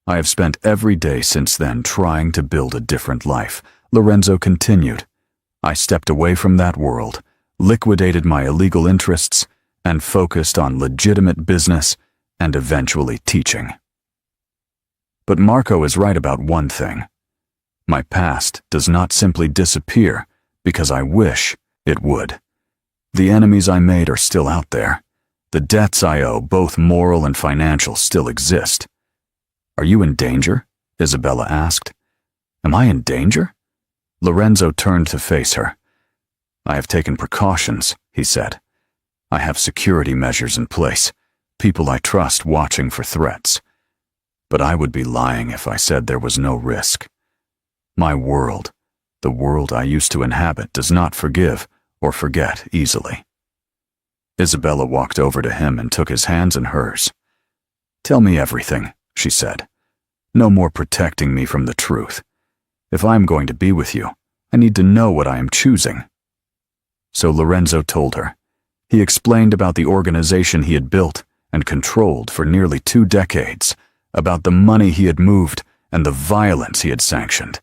"I have spent every day since then trying to build a different life," Lorenzo continued. "I stepped away from that world, liquidated my illegal interests, and focused on legitimate business and eventually teaching. But Marco is right about one thing. My past does not simply disappear because I wish it would. The enemies I made are still out there. The debts I owe, both moral and financial, still exist." "Are you in danger?" Isabella asked. "Am I in danger?" Lorenzo turned to face her. "I have taken precautions," he said. "I have security measures in place, people I trust watching for threats. But I would be lying if I said there was no risk. My world, the world I used to inhabit, does not forgive or forget easily." Isabella walked over to him and took his hands in hers. "Tell me everything," she said. "No more protecting me from the truth. If I am going to be with you, I need to know what I am choosing." So Lorenzo told her. He explained about the organization he had built and controlled for nearly 2 decades, about the money he had moved and the violence he had sanctioned.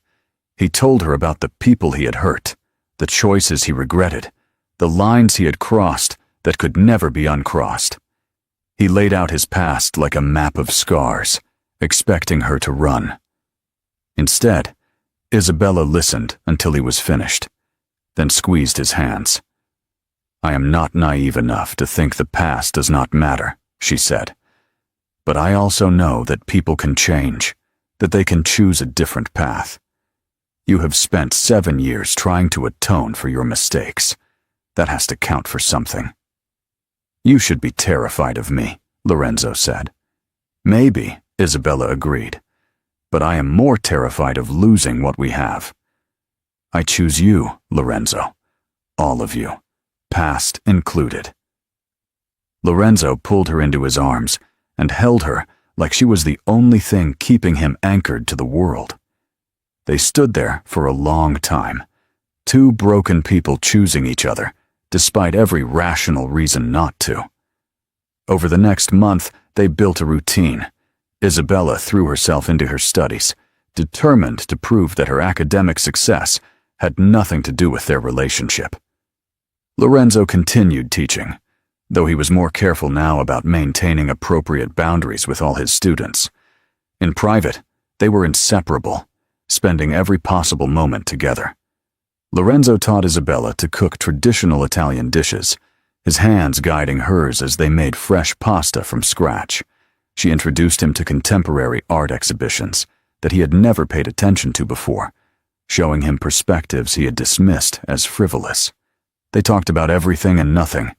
He told her about the people he had hurt, the choices he regretted, the lines he had crossed that could never be uncrossed. He laid out his past like a map of scars, expecting her to run. Instead, Isabella listened until he was finished, then squeezed his hands. "I am not naive enough to think the past does not matter," she said. "But I also know that people can change, that they can choose a different path. You have spent 7 years trying to atone for your mistakes. That has to count for something." "You should be terrified of me," Lorenzo said. "Maybe," Isabella agreed. "But I am more terrified of losing what we have. I choose you, Lorenzo. All of you, past included." Lorenzo pulled her into his arms and held her like she was the only thing keeping him anchored to the world. They stood there for a long time, 2 broken people choosing each other, despite every rational reason not to. Over the next month, they built a routine. Isabella threw herself into her studies, determined to prove that her academic success had nothing to do with their relationship. Lorenzo continued teaching, though he was more careful now about maintaining appropriate boundaries with all his students. In private, they were inseparable, spending every possible moment together. Lorenzo taught Isabella to cook traditional Italian dishes, his hands guiding hers as they made fresh pasta from scratch. She introduced him to contemporary art exhibitions that he had never paid attention to before, showing him perspectives he had dismissed as frivolous. They talked about everything and nothing,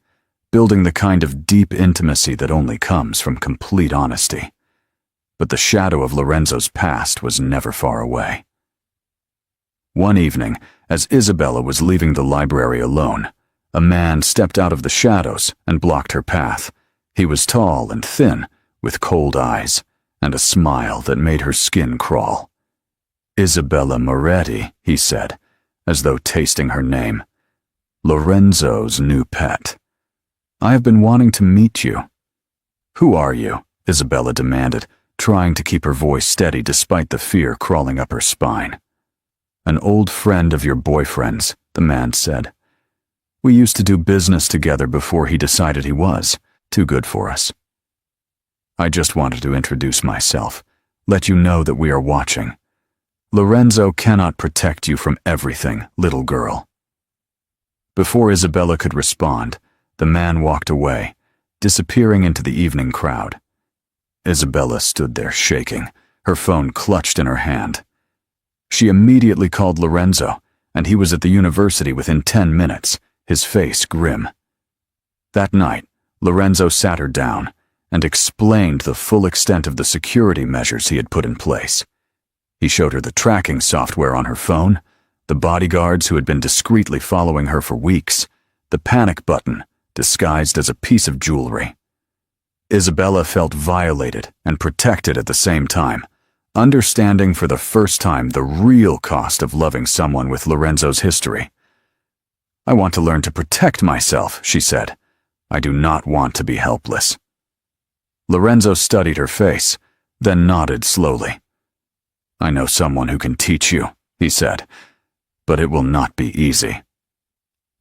building the kind of deep intimacy that only comes from complete honesty. But the shadow of Lorenzo's past was never far away. One evening, as Isabella was leaving the library alone, a man stepped out of the shadows and blocked her path. He was tall and thin, with cold eyes, and a smile that made her skin crawl. "Isabella Moretti," he said, as though tasting her name. "Lorenzo's new pet. I have been wanting to meet you." "Who are you?" Isabella demanded, trying to keep her voice steady despite the fear crawling up her spine. "An old friend of your boyfriend's," the man said. "We used to do business together before he decided he was too good for us. I just wanted to introduce myself, let you know that we are watching. Lorenzo cannot protect you from everything, little girl." Before Isabella could respond, the man walked away, disappearing into the evening crowd. Isabella stood there shaking, her phone clutched in her hand. She immediately called Lorenzo, and he was at the university within 10 minutes, his face grim. That night, Lorenzo sat her down and explained the full extent of the security measures he had put in place. He showed her the tracking software on her phone, the bodyguards who had been discreetly following her for weeks, the panic button disguised as a piece of jewelry. Isabella felt violated and protected at the same time, understanding for the first time the real cost of loving someone with Lorenzo's history. "I want to learn to protect myself," she said. "I do not want to be helpless." Lorenzo studied her face, then nodded slowly. "I know someone who can teach you," he said, "but it will not be easy."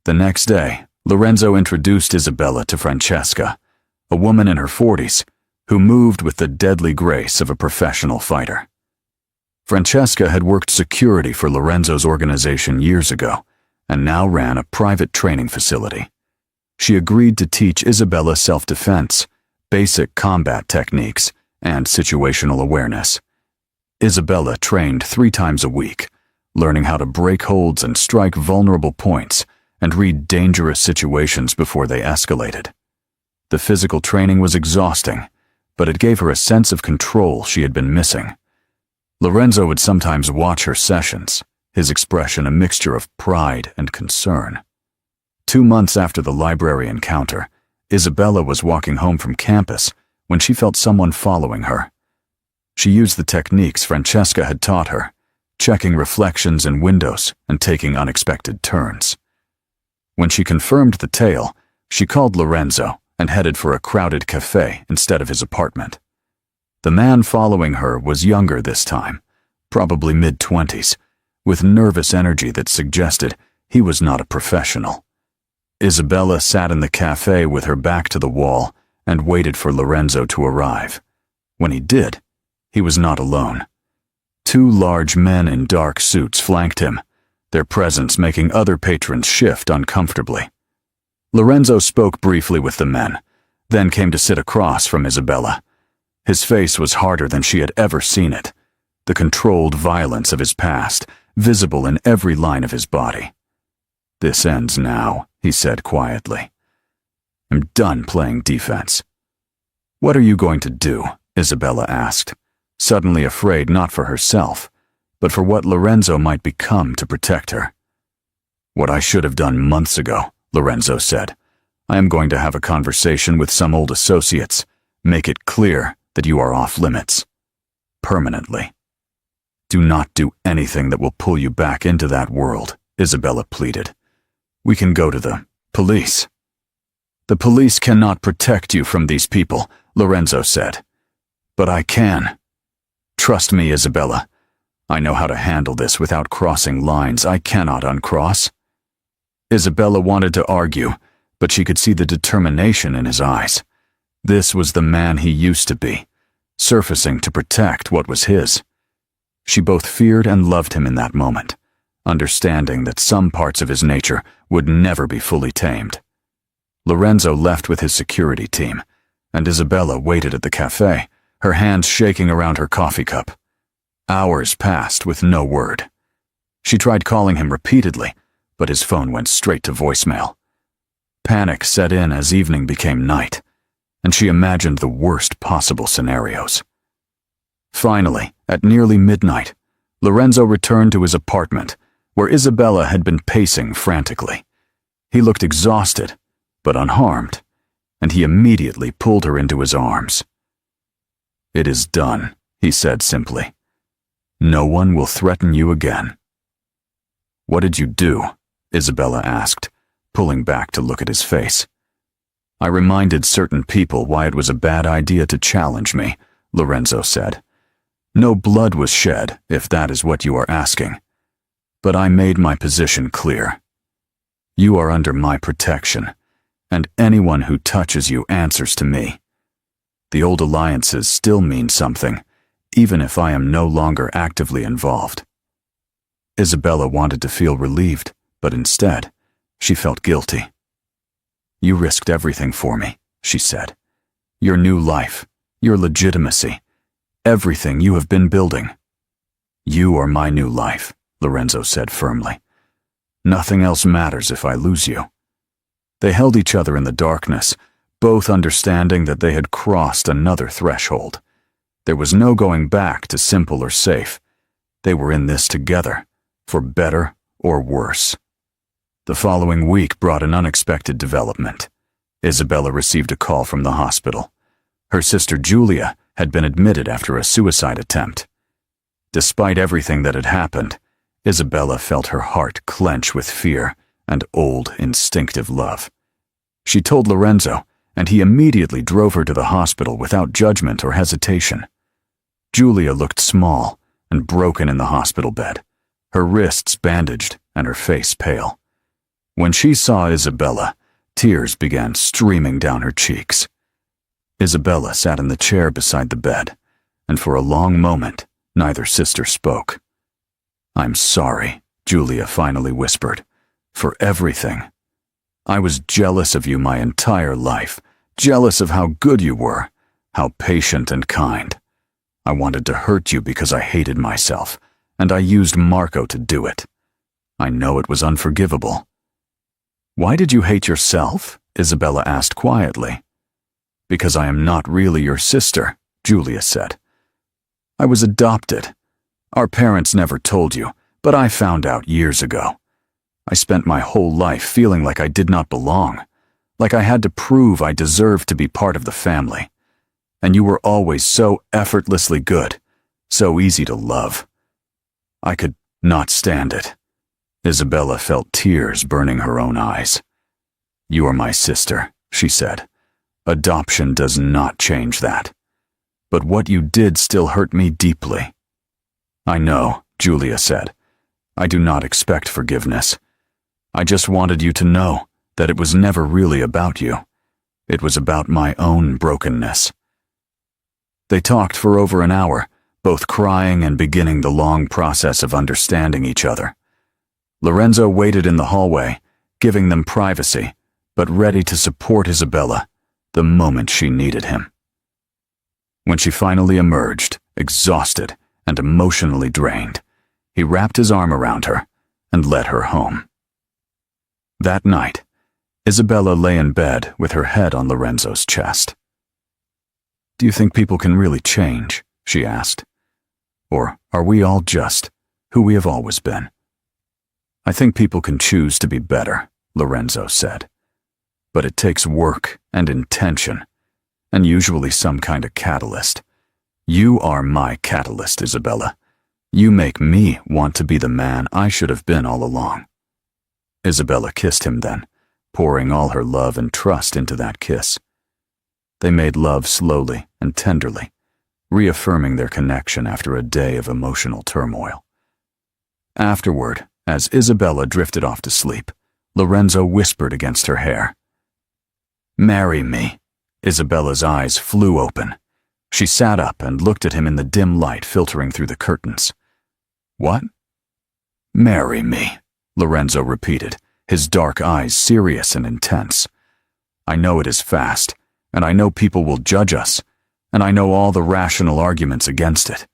The next day, Lorenzo introduced Isabella to Francesca, a woman in her 40s, who moved with the deadly grace of a professional fighter. Francesca had worked security for Lorenzo's organization years ago, and now ran a private training facility. She agreed to teach Isabella self-defense, basic combat techniques, and situational awareness. Isabella trained 3 times a week, learning how to break holds and strike vulnerable points and read dangerous situations before they escalated. The physical training was exhausting, but it gave her a sense of control she had been missing. Lorenzo would sometimes watch her sessions, his expression a mixture of pride and concern. 2 months after the library encounter, Isabella was walking home from campus when she felt someone following her. She used the techniques Francesca had taught her, checking reflections in windows and taking unexpected turns. When she confirmed the tale, she called Lorenzo and headed for a crowded cafe instead of his apartment. The man following her was younger this time, probably mid-20s, with nervous energy that suggested he was not a professional. Isabella sat in the cafe with her back to the wall and waited for Lorenzo to arrive. When he did, he was not alone. 2 large men in dark suits flanked him, their presence making other patrons shift uncomfortably. Lorenzo spoke briefly with the men, then came to sit across from Isabella. His face was harder than she had ever seen it, the controlled violence of his past visible in every line of his body. "This ends now," he said quietly. "I'm done playing defense." "What are you going to do?" Isabella asked, suddenly afraid not for herself, but for what Lorenzo might become to protect her. "What I should have done months ago," Lorenzo said. "I am going to have a conversation with some old associates, make it clear that you are off limits. Permanently. Do not do anything that will pull you back into that world," Isabella pleaded. "We can go to the police." "The police cannot protect you from these people," Lorenzo said. "But I can. Trust me, Isabella. I know how to handle this without crossing lines I cannot uncross." Isabella wanted to argue, but she could see the determination in his eyes. This was the man he used to be, surfacing to protect what was his. She both feared and loved him in that moment, understanding that some parts of his nature would never be fully tamed. Lorenzo left with his security team, and Isabella waited at the cafe, her hands shaking around her coffee cup. Hours passed with no word. She tried calling him repeatedly, but his phone went straight to voicemail. Panic set in as evening became night, and she imagined the worst possible scenarios. Finally, at nearly midnight, Lorenzo returned to his apartment, where Isabella had been pacing frantically. He looked exhausted, but unharmed, and he immediately pulled her into his arms. "It is done," he said simply. "No one will threaten you again." "What did you do?" Isabella asked, pulling back to look at his face. "I reminded certain people why it was a bad idea to challenge me," Lorenzo said. "No blood was shed, if that is what you are asking. But I made my position clear. You are under my protection, and anyone who touches you answers to me. The old alliances still mean something, even if I am no longer actively involved." Isabella wanted to feel relieved, but instead, she felt guilty. "You risked everything for me," she said. "Your new life, your legitimacy, everything you have been building." "You are my new life," Lorenzo said firmly. "Nothing else matters if I lose you." They held each other in the darkness, both understanding that they had crossed another threshold. There was no going back to simple or safe. They were in this together, for better or worse. The following week brought an unexpected development. Isabella received a call from the hospital. Her sister Julia had been admitted after a suicide attempt. Despite everything that had happened, Isabella felt her heart clench with fear and old instinctive love. She told Lorenzo, and he immediately drove her to the hospital without judgment or hesitation. Julia looked small and broken in the hospital bed, her wrists bandaged and her face pale. When she saw Isabella, tears began streaming down her cheeks. Isabella sat in the chair beside the bed, and for a long moment, neither sister spoke. "I'm sorry," Julia finally whispered, "for everything. I was jealous of you my entire life, jealous of how good you were, how patient and kind. I wanted to hurt you because I hated myself, and I used Marco to do it. I know it was unforgivable." "Why did you hate yourself?" Isabella asked quietly. "Because I am not really your sister," Julia said. "I was adopted. Our parents never told you, but I found out years ago. I spent my whole life feeling like I did not belong, like I had to prove I deserved to be part of the family. And you were always so effortlessly good, so easy to love. I could not stand it." Isabella felt tears burning her own eyes. "You are my sister," she said. "Adoption does not change that. But what you did still hurt me deeply." "I know," Julia said. "I do not expect forgiveness. I just wanted you to know that it was never really about you. It was about my own brokenness." They talked for over an hour, both crying and beginning the long process of understanding each other. Lorenzo waited in the hallway, giving them privacy, but ready to support Isabella the moment she needed him. When she finally emerged, exhausted and emotionally drained, he wrapped his arm around her and led her home. That night, Isabella lay in bed with her head on Lorenzo's chest. "Do you think people can really change?" she asked. "Or are we all just who we have always been?" "I think people can choose to be better," Lorenzo said. "But it takes work and intention, and usually some kind of catalyst. You are my catalyst, Isabella. You make me want to be the man I should have been all along." Isabella kissed him then, pouring all her love and trust into that kiss. They made love slowly and tenderly, reaffirming their connection after a day of emotional turmoil. Afterward, as Isabella drifted off to sleep, Lorenzo whispered against her hair. "Marry me." Isabella's eyes flew open. She sat up and looked at him in the dim light filtering through the curtains. "What?" "Marry me," Lorenzo repeated, his dark eyes serious and intense. I know it is fast, and I know people will judge us, and I know all the rational arguments against it.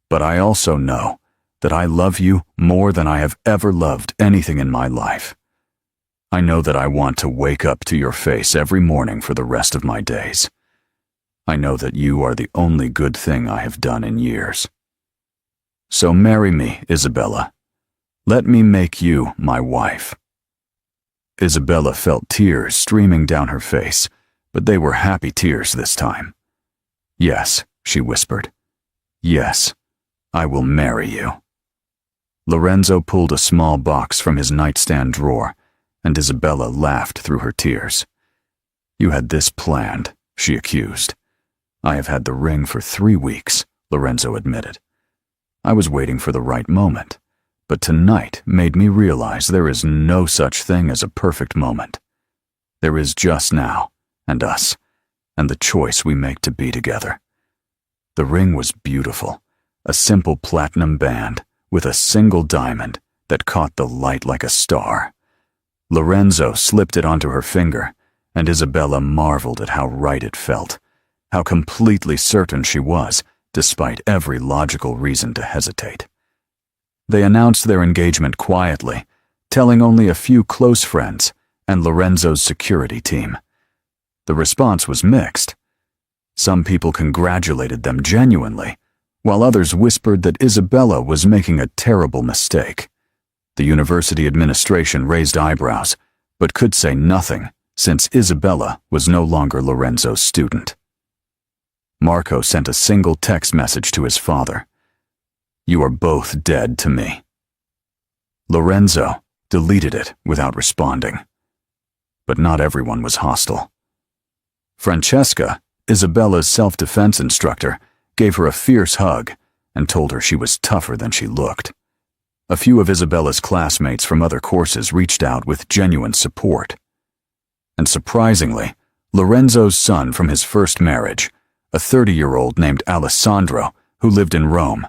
But I also know that I love you more than I have ever loved anything in my life. I know that I want to wake up to your face every morning for the rest of my days. I know that you are the only good thing I have done in years. So marry me, Isabella. Let me make you my wife." Isabella felt tears streaming down her face, but they were happy tears this time. "Yes," she whispered. "Yes, I will marry you." Lorenzo pulled a small box from his nightstand drawer, and Isabella laughed through her tears. "You had this planned," she accused. "I have had the ring for 3 weeks," Lorenzo admitted. "I was waiting for the right moment, but tonight made me realize there is no such thing as a perfect moment. There is just now, and us, and the choice we make to be together." The ring was beautiful, a simple platinum band with a single diamond that caught the light like a star. Lorenzo slipped it onto her finger, and Isabella marveled at how right it felt, how completely certain she was, despite every logical reason to hesitate. They announced their engagement quietly, telling only a few close friends and Lorenzo's security team. The response was mixed. Some people congratulated them genuinely, while others whispered that Isabella was making a terrible mistake. The university administration raised eyebrows, but could say nothing since Isabella was no longer Lorenzo's student. Marco sent a single text message to his father. "You are both dead to me." Lorenzo deleted it without responding. But not everyone was hostile. Francesca, Isabella's self-defense instructor, gave her a fierce hug and told her she was tougher than she looked. A few of Isabella's classmates from other courses reached out with genuine support. And surprisingly, Lorenzo's son from his first marriage, a 30-year-old named Alessandro who lived in Rome,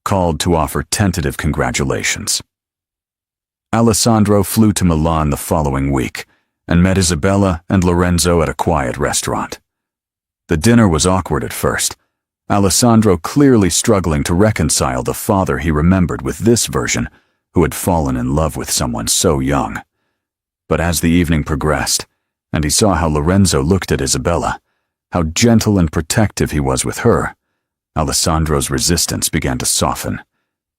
called to offer tentative congratulations. Alessandro flew to Milan the following week and met Isabella and Lorenzo at a quiet restaurant. The dinner was awkward at first, Alessandro clearly struggling to reconcile the father he remembered with this version, who had fallen in love with someone so young. But as the evening progressed, and he saw how Lorenzo looked at Isabella, how gentle and protective he was with her, Alessandro's resistance began to soften.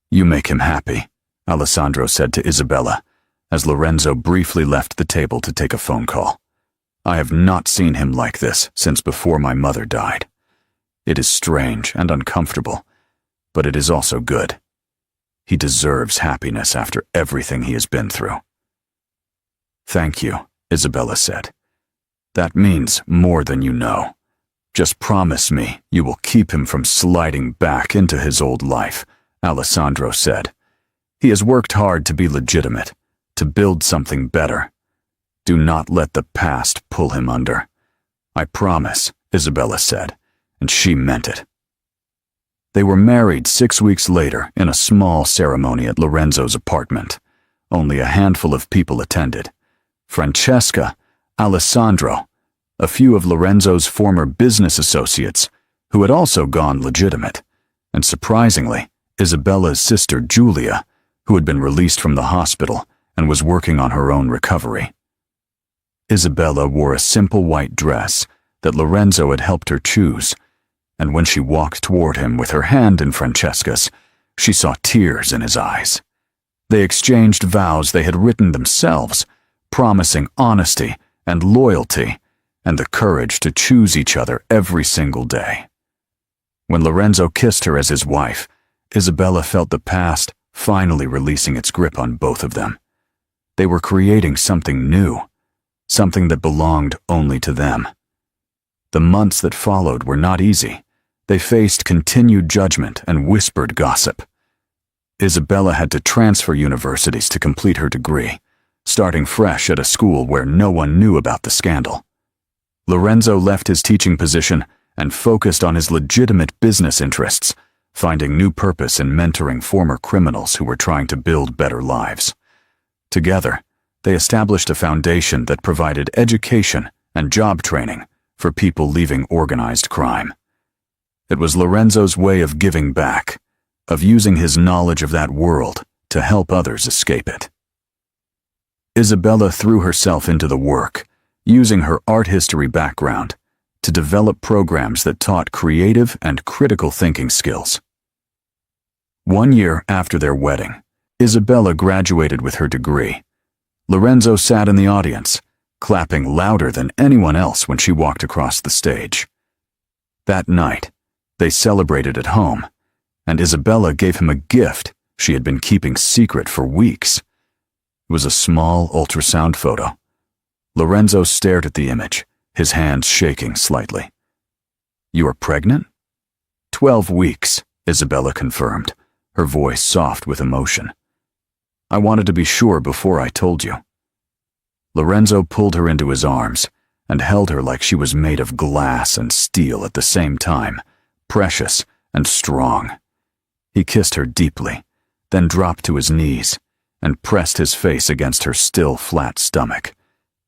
"You make him happy," Alessandro said to Isabella, as Lorenzo briefly left the table to take a phone call. "I have not seen him like this since before my mother died. It is strange and uncomfortable, but it is also good. He deserves happiness after everything he has been through." "Thank you," Isabella said. "That means more than you know. Just promise me you will keep him from sliding back into his old life," Alessandro said. "He has worked hard to be legitimate, to build something better. Do not let the past pull him under." "I promise," Isabella said, and she meant it. They were married 6 weeks later in a small ceremony at Lorenzo's apartment. Only a handful of people attended. Francesca, Alessandro, a few of Lorenzo's former business associates, who had also gone legitimate, and surprisingly, Isabella's sister Julia, who had been released from the hospital and was working on her own recovery. Isabella wore a simple white dress that Lorenzo had helped her choose, and when she walked toward him with her hand in Francesca's, she saw tears in his eyes. They exchanged vows they had written themselves, promising honesty and loyalty and the courage to choose each other every single day. When Lorenzo kissed her as his wife, Isabella felt the past finally releasing its grip on both of them. They were creating something new, something that belonged only to them. The months that followed were not easy. They faced continued judgment and whispered gossip. Isabella had to transfer universities to complete her degree, starting fresh at a school where no one knew about the scandal. Lorenzo left his teaching position and focused on his legitimate business interests, finding new purpose in mentoring former criminals who were trying to build better lives. Together, they established a foundation that provided education and job training for people leaving organized crime. It was Lorenzo's way of giving back, of using his knowledge of that world to help others escape it. Isabella threw herself into the work, using her art history background to develop programs that taught creative and critical thinking skills. 1 year after their wedding, Isabella graduated with her degree. Lorenzo sat in the audience, clapping louder than anyone else when she walked across the stage. That night, they celebrated at home, and Isabella gave him a gift she had been keeping secret for weeks. It was a small ultrasound photo. Lorenzo stared at the image, his hands shaking slightly. "You are pregnant?" 12 weeks, Isabella confirmed, her voice soft with emotion. "I wanted to be sure before I told you." Lorenzo pulled her into his arms and held her like she was made of glass and steel at the same time, precious and strong. He kissed her deeply, then dropped to his knees and pressed his face against her still flat stomach,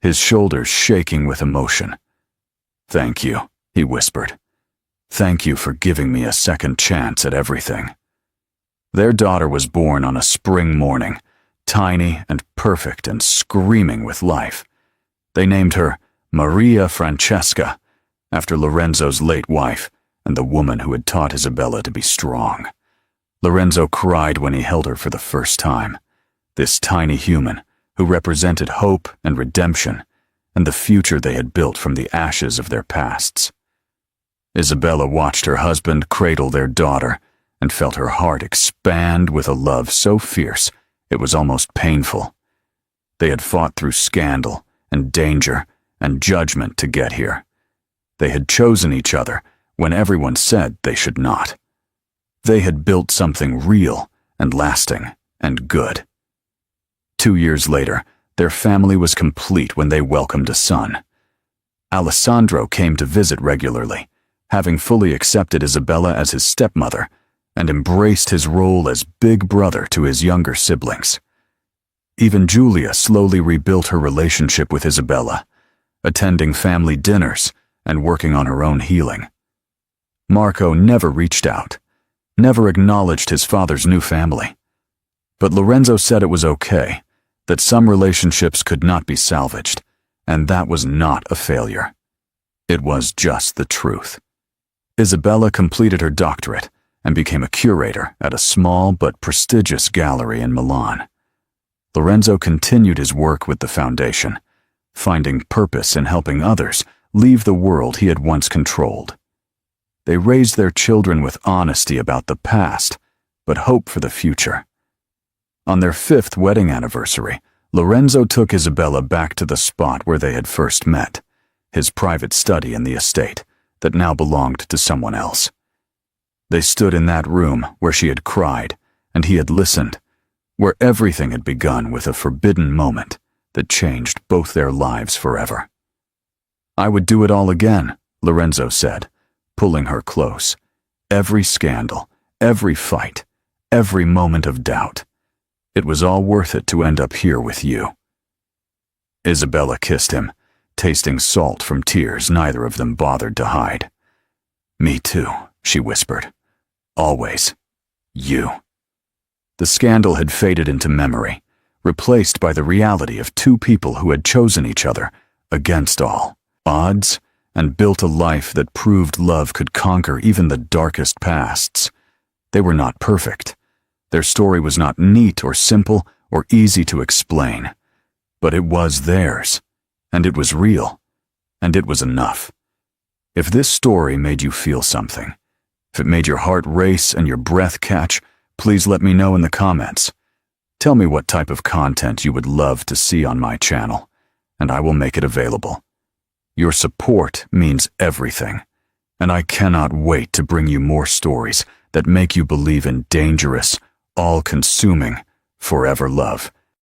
his shoulders shaking with emotion. "Thank you," he whispered. "Thank you for giving me a second chance at everything." Their daughter was born on a spring morning, tiny and perfect and screaming with life. They named her Maria Francesca, after Lorenzo's late wife and the woman who had taught Isabella to be strong. Lorenzo cried when he held her for the first time. This tiny human who represented hope and redemption and the future they had built from the ashes of their pasts. Isabella watched her husband cradle their daughter and felt her heart expand with a love so fierce it was almost painful. They had fought through scandal and danger and judgment to get here. They had chosen each other when everyone said they should not. They had built something real and lasting and good. 2 years later, their family was complete when they welcomed a son. Alessandro came to visit regularly, having fully accepted Isabella as his stepmother and embraced his role as big brother to his younger siblings. Even Julia slowly rebuilt her relationship with Isabella, attending family dinners and working on her own healing. Marco never reached out, never acknowledged his father's new family. But Lorenzo said it was okay, that some relationships could not be salvaged, and that was not a failure. It was just the truth. Isabella completed her doctorate and became a curator at a small but prestigious gallery in Milan. Lorenzo continued his work with the foundation, finding purpose in helping others leave the world he had once controlled. They raised their children with honesty about the past, but hope for the future. On their 5th wedding anniversary, Lorenzo took Isabella back to the spot where they had first met, his private study in the estate that now belonged to someone else. They stood in that room where she had cried and he had listened, where everything had begun with a forbidden moment that changed both their lives forever. "I would do it all again," Lorenzo said, pulling her close. "Every scandal, every fight, every moment of doubt. It was all worth it to end up here with you." Isabella kissed him, tasting salt from tears neither of them bothered to hide. "Me too," she whispered. "Always. You." The scandal had faded into memory, replaced by the reality of two people who had chosen each other against all odds and built a life that proved love could conquer even the darkest pasts. They were not perfect. Their story was not neat or simple or easy to explain, but it was theirs, and it was real, and it was enough. If this story made you feel something, if it made your heart race and your breath catch, please let me know in the comments. Tell me what type of content you would love to see on my channel, and I will make it available. Your support means everything, and I cannot wait to bring you more stories that make you believe in dangerous, all-consuming, forever love.